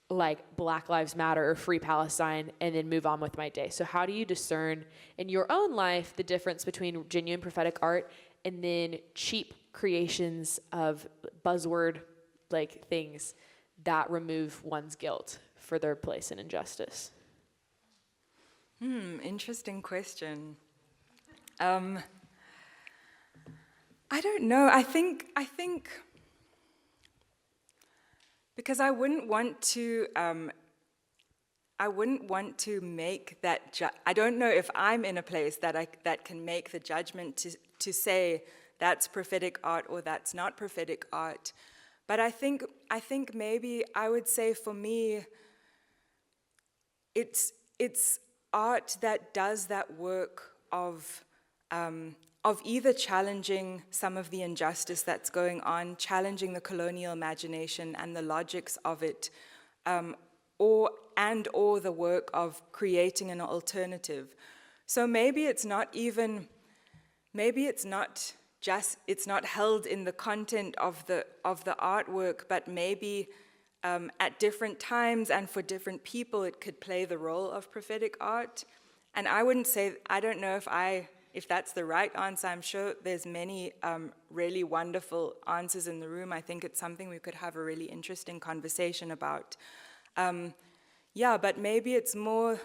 S4: Black Lives Matter or Free Palestine and then move on with my day? So how do you discern in your own life the difference between genuine prophetic art and then cheap creations of buzzword things that remove one's guilt for their place in injustice?
S3: Interesting question. I don't know. I think because I wouldn't want to make that. I don't know if I'm in a place that can make the judgment to say that's prophetic art or that's not prophetic art. But I think maybe I would say for me, it's art that does that work of either challenging some of the injustice that's going on, challenging the colonial imagination and the logics of it, or the work of creating an alternative. So maybe it's not held in the content of the artwork, but maybe at different times and for different people, it could play the role of prophetic art. And I don't know if that's the right answer. I'm sure there's many really wonderful answers in the room. I think it's something we could have a really interesting conversation about. But maybe it's more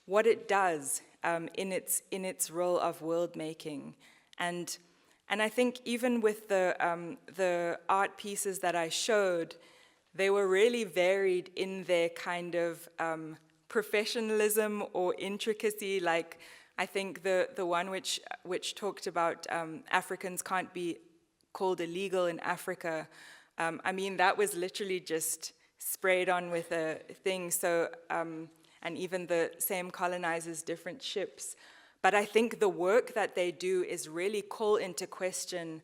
S3: what it does in its role of world making. And I think even with the art pieces that I showed, they were really varied in their kind of professionalism or intricacy. I think the one which talked about Africans can't be called illegal in Africa, that was literally just sprayed on with a thing. So, and even the same colonizers, different ships. But I think the work that they do is really call into question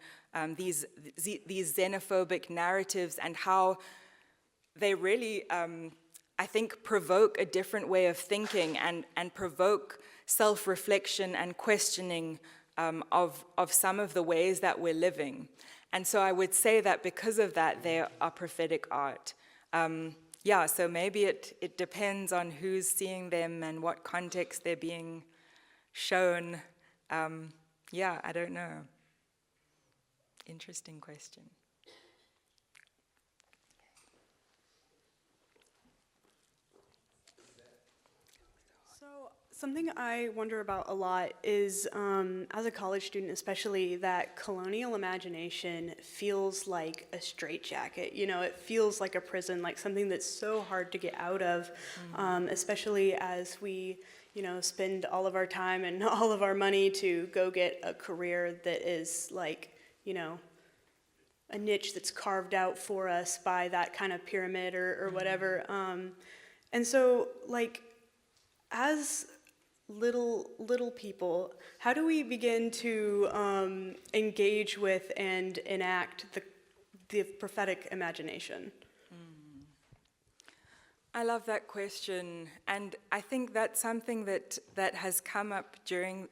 S3: these xenophobic narratives and how they really, I think, provoke a different way of thinking and provoke self-reflection and questioning of some of the ways that we're living. And so I would say that because of that, they are prophetic art. Yeah, so maybe it depends on who's seeing them and what context they're being shown. Yeah, I don't know. Interesting question.
S5: So something I wonder about a lot is, as a college student especially, that colonial imagination feels like a straitjacket. You know, it feels like a prison, like something that's so hard to get out of, especially as we, you know, spend all of our time and all of our money to go get a career that is like, you know, a niche that's carved out for us by that kind of pyramid or whatever. And so, like, as little people, how do we begin to engage with and enact the prophetic imagination?
S3: I love that question, and I think that's something that has come up during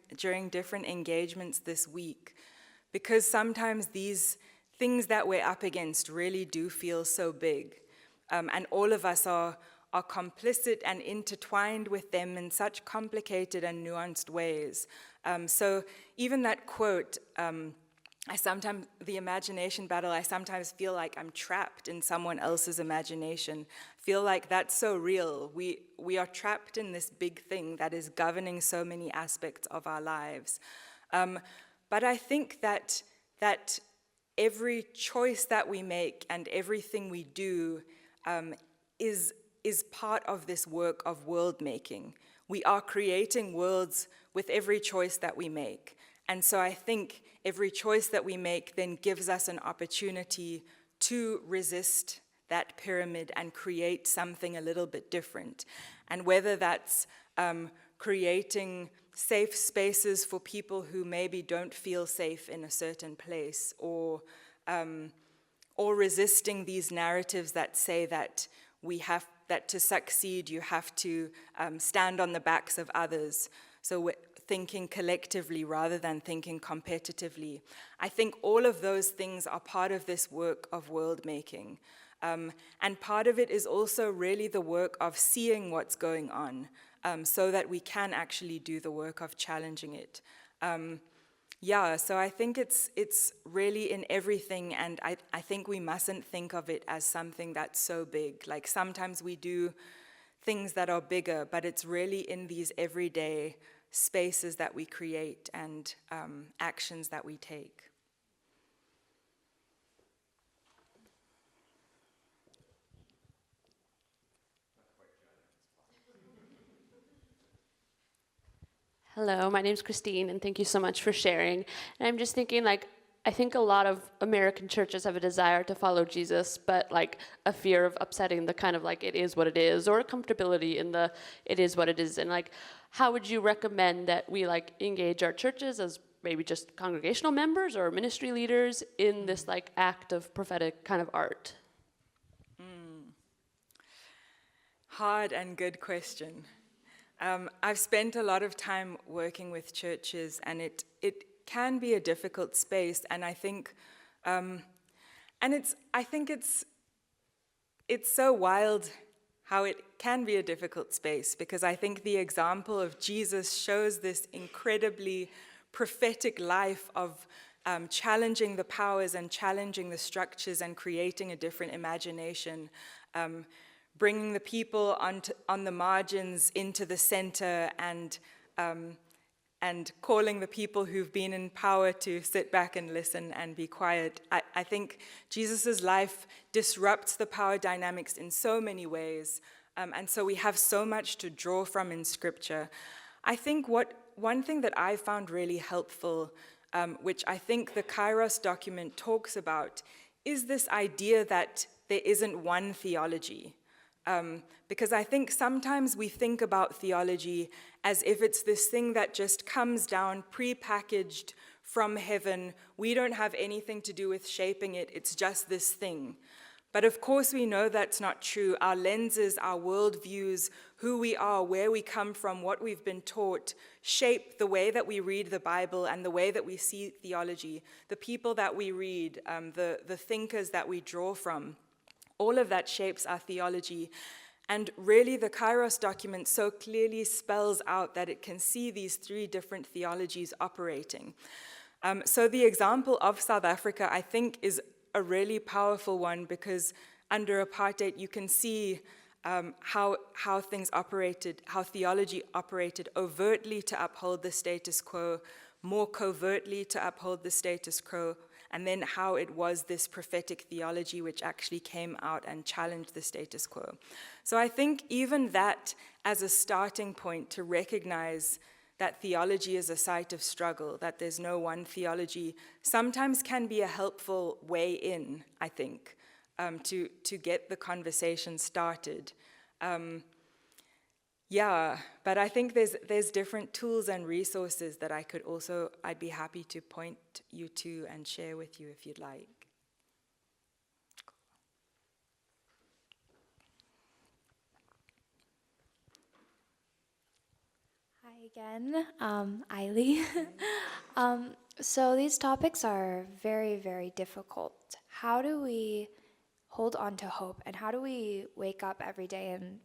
S3: different engagements this week, because sometimes these things that we're up against really do feel so big, and all of us are complicit and intertwined with them in such complicated and nuanced ways. So even that quote, the imagination battle, I sometimes feel like I'm trapped in someone else's imagination. Feel like that's so real. We are trapped in this big thing that is governing so many aspects of our lives. But I think that every choice that we make and everything we do is part of this work of world making. We are creating worlds with every choice that we make. And so I think every choice that we make then gives us an opportunity to resist that pyramid and create something a little bit different. And whether that's creating safe spaces for people who maybe don't feel safe in a certain place, or resisting these narratives that say that that to succeed, you have to stand on the backs of others. So we're thinking collectively rather than thinking competitively. I think all of those things are part of this work of world making. And part of it is also really the work of seeing what's going on, so that we can actually do the work of challenging it. Yeah, so I think it's really in everything, and I think we mustn't think of it as something that's so big. Like sometimes we do things that are bigger, but it's really in these everyday spaces that we create and actions that we take.
S6: Hello, my name's Christine, and thank you so much for sharing. And I'm just thinking, like, I think a lot of American churches have a desire to follow Jesus, but like a fear of upsetting the kind of like it is what it is, or a comfortability in the it is what it is. And like, how would you recommend that we like engage our churches as maybe just congregational members or ministry leaders in this like act of prophetic kind of art?
S3: Hard and good question. I've spent a lot of time working with churches, and it can be a difficult space. And I think, it's so wild how it can be a difficult space, because I think the example of Jesus shows this incredibly prophetic life of challenging the powers and challenging the structures and creating a different imagination. Bringing the people on the margins into the center, and calling the people who've been in power to sit back and listen and be quiet. I think Jesus' life disrupts the power dynamics in so many ways, and so we have so much to draw from in Scripture. I think one thing that I found really helpful, which I think the Kairos document talks about, is this idea that there isn't one theology. Because I think sometimes we think about theology as if it's this thing that just comes down pre-packaged from heaven. We don't have anything to do with shaping it. It's just this thing. But of course we know that's not true. Our lenses, our worldviews, who we are, where we come from, what we've been taught, shape the way that we read the Bible and the way that we see theology, the people that we read, the thinkers that we draw from. All of that shapes our theology. And really the Kairos document so clearly spells out that it can see these three different theologies operating. So the example of South Africa, I think, is a really powerful one, because under apartheid you can see how things operated, how theology operated overtly to uphold the status quo, more covertly to uphold the status quo, and then how it was this prophetic theology which actually came out and challenged the status quo. So I think even that as a starting point to recognize that theology is a site of struggle, that there's no one theology, sometimes can be a helpful way in, I think, to get the conversation started. Yeah, but I think there's different tools and resources that I'd be happy to point you to and share with you if you'd like.
S7: Hi again, Eily. So these topics are very, very difficult. How do we hold on to hope, and how do we wake up every day and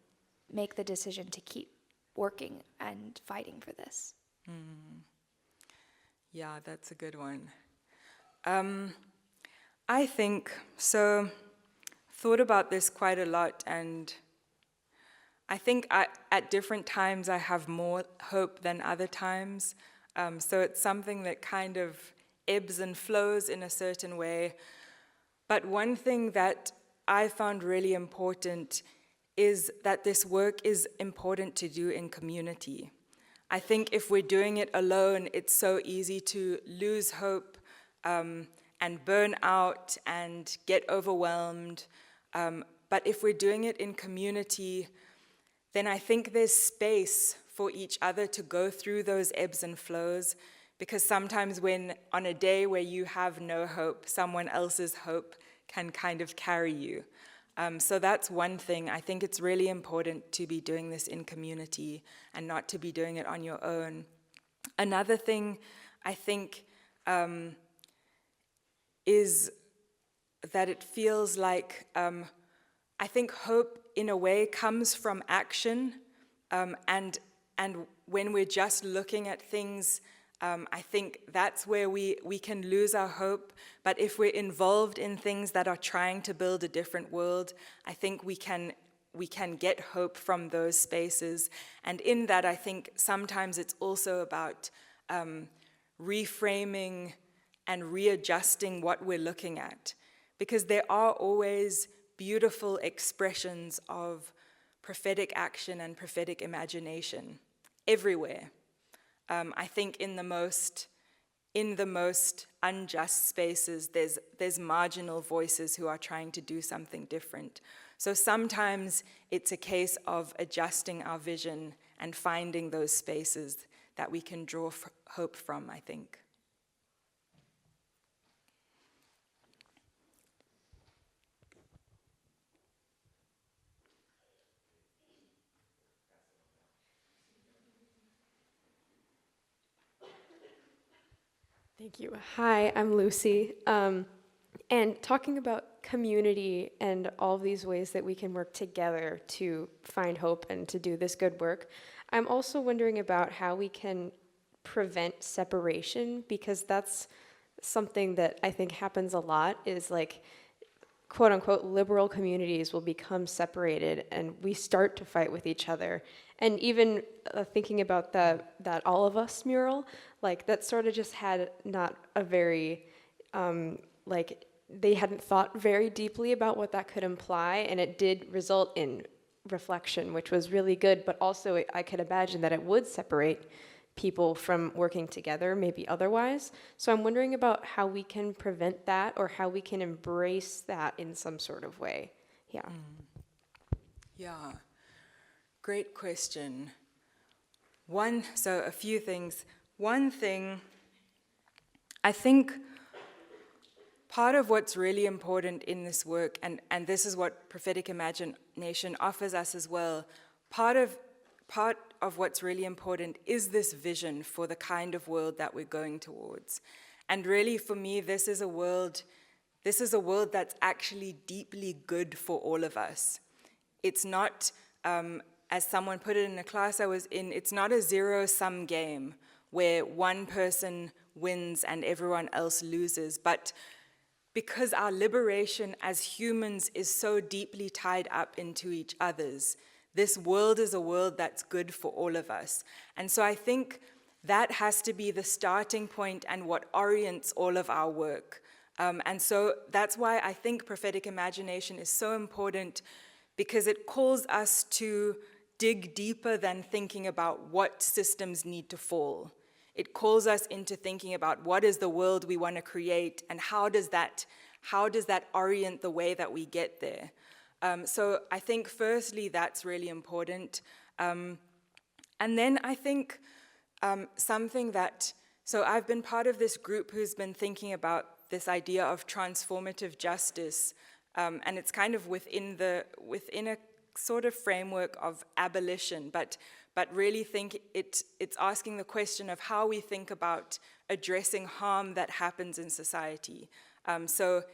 S7: make the decision to keep working and fighting for this?
S3: Yeah, that's a good one. I think, so thought about this quite a lot, and I think at different times I have more hope than other times. So it's something that kind of ebbs and flows in a certain way. But one thing that I found really important is that this work is important to do in community. I think if we're doing it alone, it's so easy to lose hope and burn out and get overwhelmed. But if we're doing it in community, then I think there's space for each other to go through those ebbs and flows, because sometimes when on a day where you have no hope, someone else's hope can kind of carry you. So that's one thing. I think it's really important to be doing this in community and not to be doing it on your own. Another thing I think is that it feels like, I think hope in a way comes from action, and when we're just looking at things, I think that's where we can lose our hope. But if we're involved in things that are trying to build a different world, I think we can get hope from those spaces. And in that, I think sometimes it's also about reframing and readjusting what we're looking at, because there are always beautiful expressions of prophetic action and prophetic imagination everywhere. I think in the most unjust spaces, there's marginal voices who are trying to do something different. So sometimes it's a case of adjusting our vision and finding those spaces that we can draw hope from, I think.
S8: Thank you. Hi, I'm Lucy. And talking about community and all of these ways that we can work together to find hope and to do this good work, I'm also wondering about how we can prevent separation, because that's something that I think happens a lot, is like, quote unquote, liberal communities will become separated and we start to fight with each other. And even thinking about that All of Us mural, like that sort of just had not a very, like they hadn't thought very deeply about what that could imply, and it did result in reflection, which was really good, but also I could imagine that it would separate people from working together, maybe otherwise. So I'm wondering about how we can prevent that, or how we can embrace that in some sort of way. Yeah.
S3: Yeah, great question. So a few things. One thing, I think part of what's really important in this work, and this is what prophetic imagination offers us as well, part of what's really important is this vision for the kind of world that we're going towards. And really, for me, this is a world that's actually deeply good for all of us. It's not, as someone put it in a class I was in, it's not a zero-sum game where one person wins and everyone else loses, but because our liberation as humans is so deeply tied up into each other's, this world is a world that's good for all of us. And so I think that has to be the starting point and what orients all of our work. And so that's why I think prophetic imagination is so important, because it calls us to dig deeper than thinking about what systems need to fall. It calls us into thinking about what is the world we want to create, and how does that orient the way that we get there. So I think firstly that's really important. And then I think so I've been part of this group who's been thinking about this idea of transformative justice, and it's kind of within a sort of framework of abolition, but really think it's asking the question of how we think about addressing harm that happens in society. So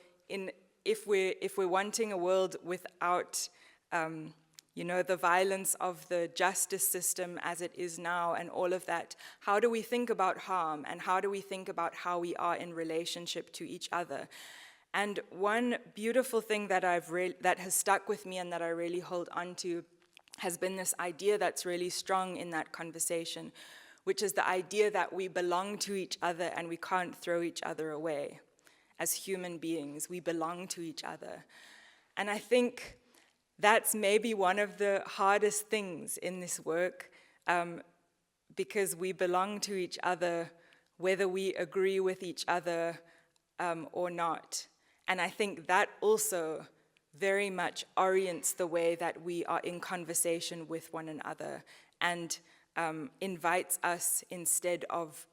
S3: if we're wanting a world without the violence of the justice system as it is now and all of that, how do we think about harm, and how do we think about how we are in relationship to each other? And one beautiful thing that that has stuck with me and that I really hold on to has been this idea that's really strong in that conversation, which is the idea that we belong to each other and we can't throw each other away. As human beings, we belong to each other. And I think that's maybe one of the hardest things in this work, because we belong to each other whether we agree with each other or not. And I think that also very much orients the way that we are in conversation with one another, and invites us, instead of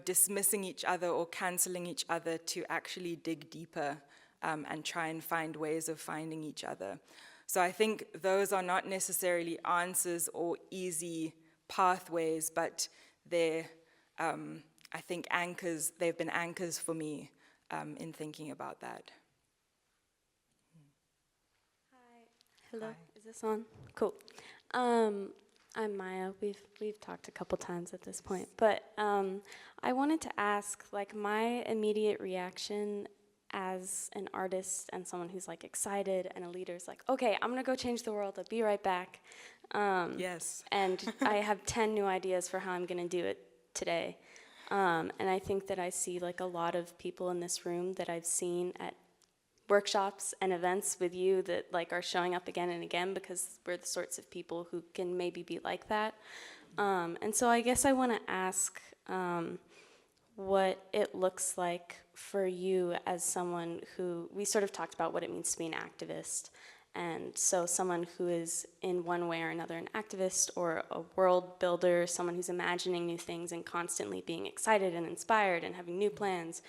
S3: dismissing each other or canceling each other, to actually dig deeper and try and find ways of finding each other. So I think those are not necessarily answers or easy pathways, but they're, I think, anchors. They've been anchors for me in thinking about that.
S6: Hi. Hello.
S3: Hi.
S6: Is this on? Cool. I'm Maya. We've talked a couple times at this point, but I wanted to ask, like, my immediate reaction as an artist and someone who's like excited and a leader is like, okay, I'm gonna go change the world. I'll be right back.
S3: Yes.
S6: And I have 10 new ideas for how I'm gonna do it today. And I think that I see like a lot of people in this room that I've seen at workshops and events with you that like are showing up again and again, because we're the sorts of people who can maybe be like that. And so I guess I want to ask what it looks like for you as someone who, we sort of talked about what it means to be an activist. And so someone who is in one way or another an activist or a world builder, someone who's imagining new things and constantly being excited and inspired and having new plans,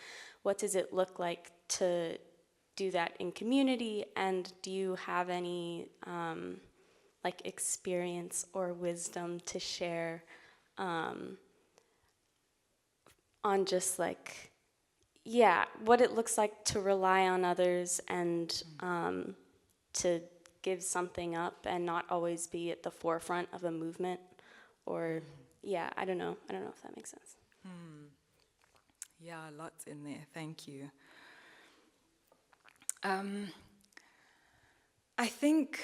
S6: what does it look like to do that in community? And do you have any like experience or wisdom to share on just like, yeah, what it looks like to rely on others and to give something up and not always be at the forefront of a movement? Or, yeah, I don't know if that makes sense.
S3: Yeah, lots in there, thank you. I think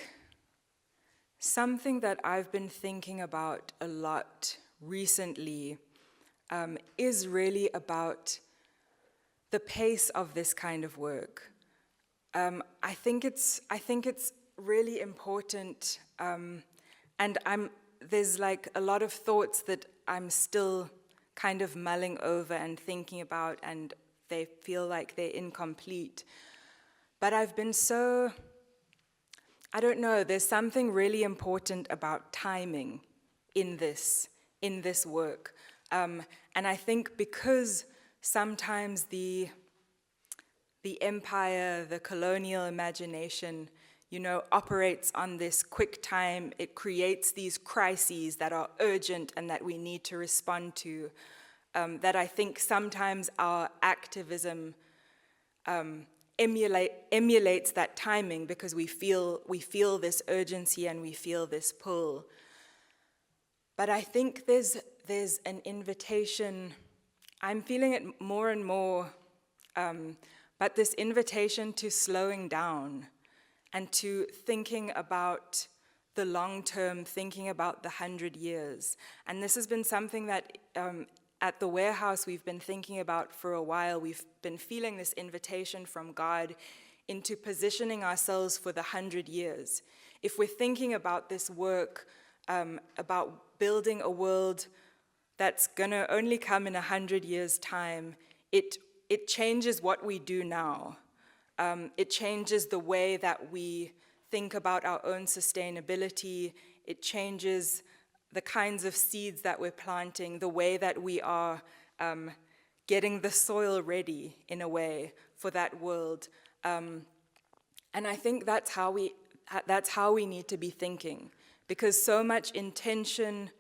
S3: something that I've been thinking about a lot recently is really about the pace of this kind of work. I think it's really important, and there's like a lot of thoughts that I'm still kind of mulling over and thinking about, and they feel like they're incomplete. But I've been so, I don't know, there's something really important about timing in this work. And I think because sometimes the empire, the colonial imagination, operates on this quick time. It creates these crises that are urgent and that we need to respond to, that I think sometimes our activism emulates that timing because we feel this urgency and we feel this pull. But I think there's an invitation, I'm feeling it more and more, but this invitation to slowing down and to thinking about the long term, thinking about the 100 years. And this has been something that at the warehouse we've been thinking about for a while. We've been feeling this invitation from God into positioning ourselves for the 100 years. If we're thinking about this work, about building a world that's gonna only come in 100 years' time, it changes what we do now. It changes the way that we think about our own sustainability. It changes the kinds of seeds that we're planting, the way that we are getting the soil ready, in a way, for that world. And I think that's how we need to be thinking, because so much intention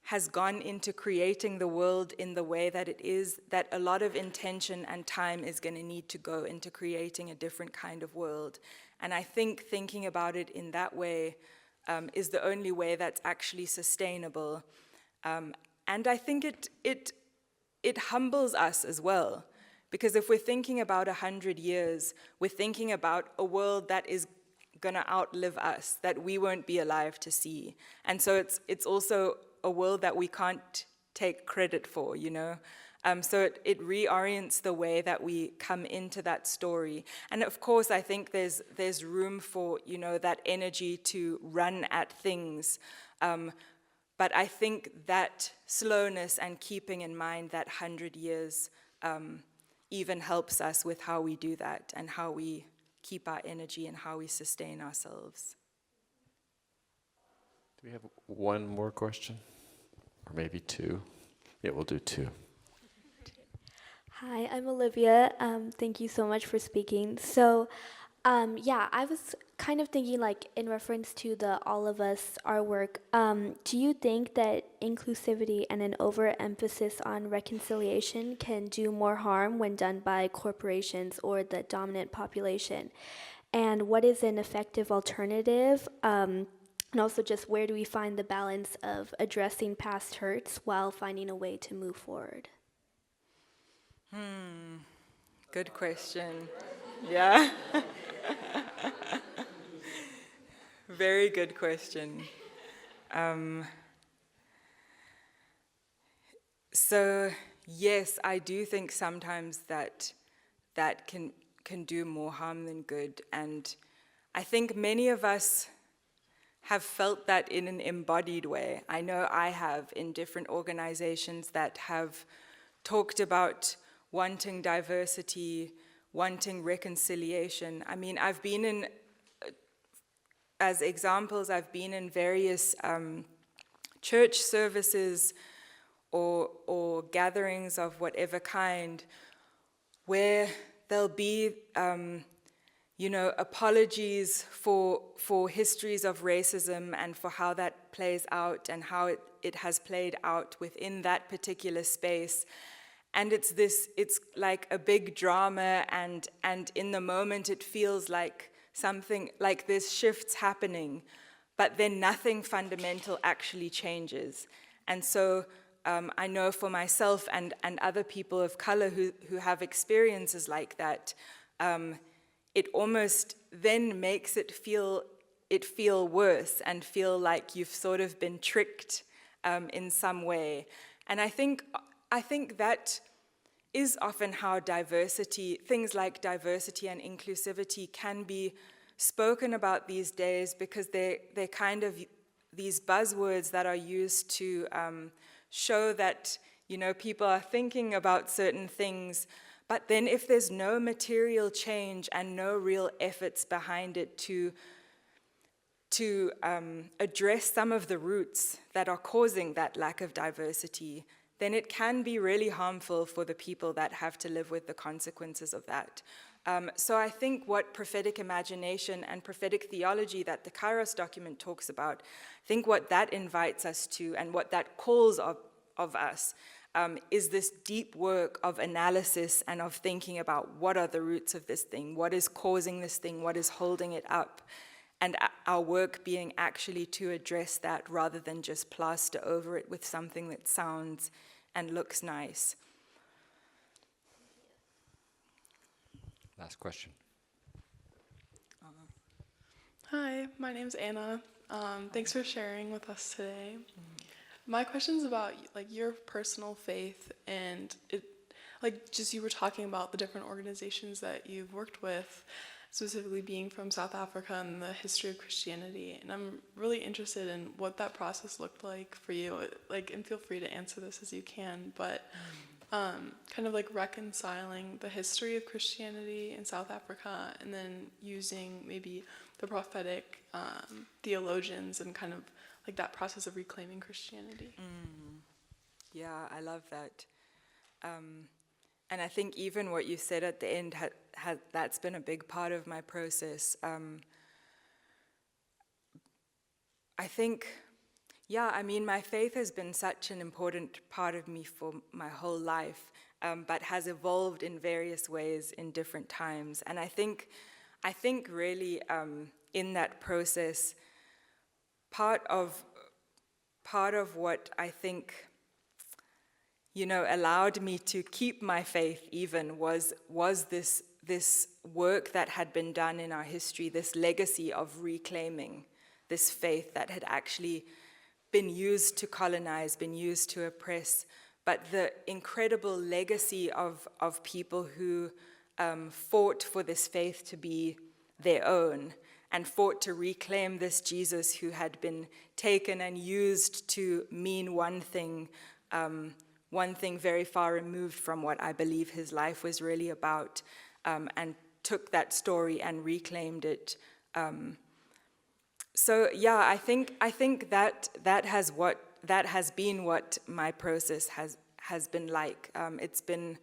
S3: has gone into creating the world in the way that it is, that a lot of intention and time is going to need to go into creating a different kind of world. And I think thinking about it in that way is the only way that's actually sustainable. And I think it humbles us as well, because if we're thinking about 100 years, we're thinking about a world that is going to outlive us, that we won't be alive to see. And so it's also a world that we can't take credit for, So it reorients the way that we come into that story. And of course, I think there's room for, that energy to run at things. But I think that slowness and keeping in mind that 100 years even helps us with how we do that and how we keep our energy and how we sustain ourselves.
S1: Do we have one more question? Or maybe two? Yeah, we'll do two.
S9: Hi, I'm Olivia. Thank you so much for speaking. So, I was kind of thinking, in reference to the All of Us, our work, do you think that inclusivity and an overemphasis on reconciliation can do more harm when done by corporations or the dominant population? And what is an effective alternative? And also just where do we find the balance of addressing past hurts while finding a way to move forward?
S3: Good question. Yeah. Very good question. So yes, I do think sometimes that can do more harm than good. And I think many of us have felt that in an embodied way. I know I have, in different organizations that have talked about wanting diversity, wanting reconciliation. I mean, I've been in, as examples, I've been in various church services or gatherings of whatever kind where there'll be apologies for histories of racism and for how that plays out and how it has played out within that particular space. And it's like a big drama, and in the moment it feels like something, like there's shifts happening, but then nothing fundamental actually changes. And so I know for myself and other people of color who have experiences like that, it almost then makes it feel worse and feel like you've sort of been tricked in some way. And I think that is often how things like diversity and inclusivity can be spoken about these days, because they're kind of these buzzwords that are used to show that people are thinking about certain things. But then if there's no material change and no real efforts behind it to address some of the roots that are causing that lack of diversity, then it can be really harmful for the people that have to live with the consequences of that. So I think what prophetic imagination and prophetic theology that the Kairos document talks about, I think what that invites us to and what that calls of us is this deep work of analysis and of thinking about what are the roots of this thing, what is causing this thing, what is holding it up, and our work being actually to address that rather than just plaster over it with something that sounds and looks nice.
S1: Last question.
S10: Hi, my name's Anna. Thanks for sharing with us today. My question's about like your personal faith and it, like just you were talking about the different organizations that you've worked with, specifically being from South Africa and the history of Christianity. And I'm really interested in what that process looked like for you. Like, and feel free to answer this as you can, but kind of like reconciling the history of Christianity in South Africa and then using maybe the prophetic theologians and kind of like that process of reclaiming Christianity.
S3: Yeah, I love that. And I think even what you said at the end, that's been a big part of my process. I think, yeah, I mean, my faith has been such an important part of me for my whole life, but has evolved in various ways in different times. And I think really in that process, part of what I think, you know, allowed me to keep my faith even was this work that had been done in our history, this legacy of reclaiming this faith that had actually been used to colonize, been used to oppress, but the incredible legacy of people who fought for this faith to be their own and fought to reclaim this Jesus who had been taken and used to mean one thing very far removed from what I believe his life was really about, and took that story and reclaimed it. So yeah, I think that has been what my process has been like. It's been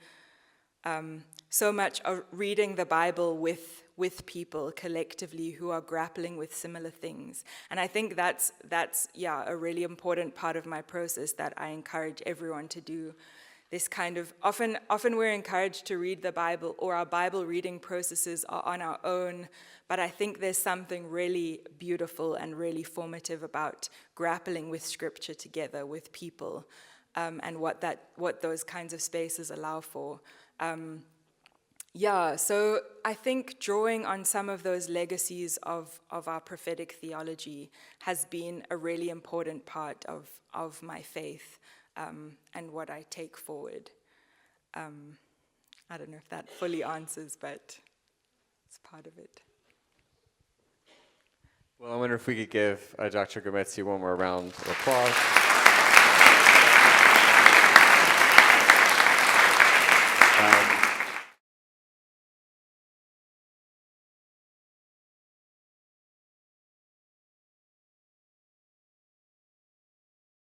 S3: so much of reading the Bible with people collectively who are grappling with similar things, and I think that's a really important part of my process that I encourage everyone to do. This kind of often we're encouraged to read the Bible, or our Bible reading processes are on our own, but I think there's something really beautiful and really formative about grappling with Scripture together with people, and what those kinds of spaces allow for. So I think drawing on some of those legacies of our prophetic theology has been a really important part of my faith, and what I take forward. I don't know if that fully answers, but it's part of it.
S1: Well, I wonder if we could give Dr. Gamedze one more round of applause.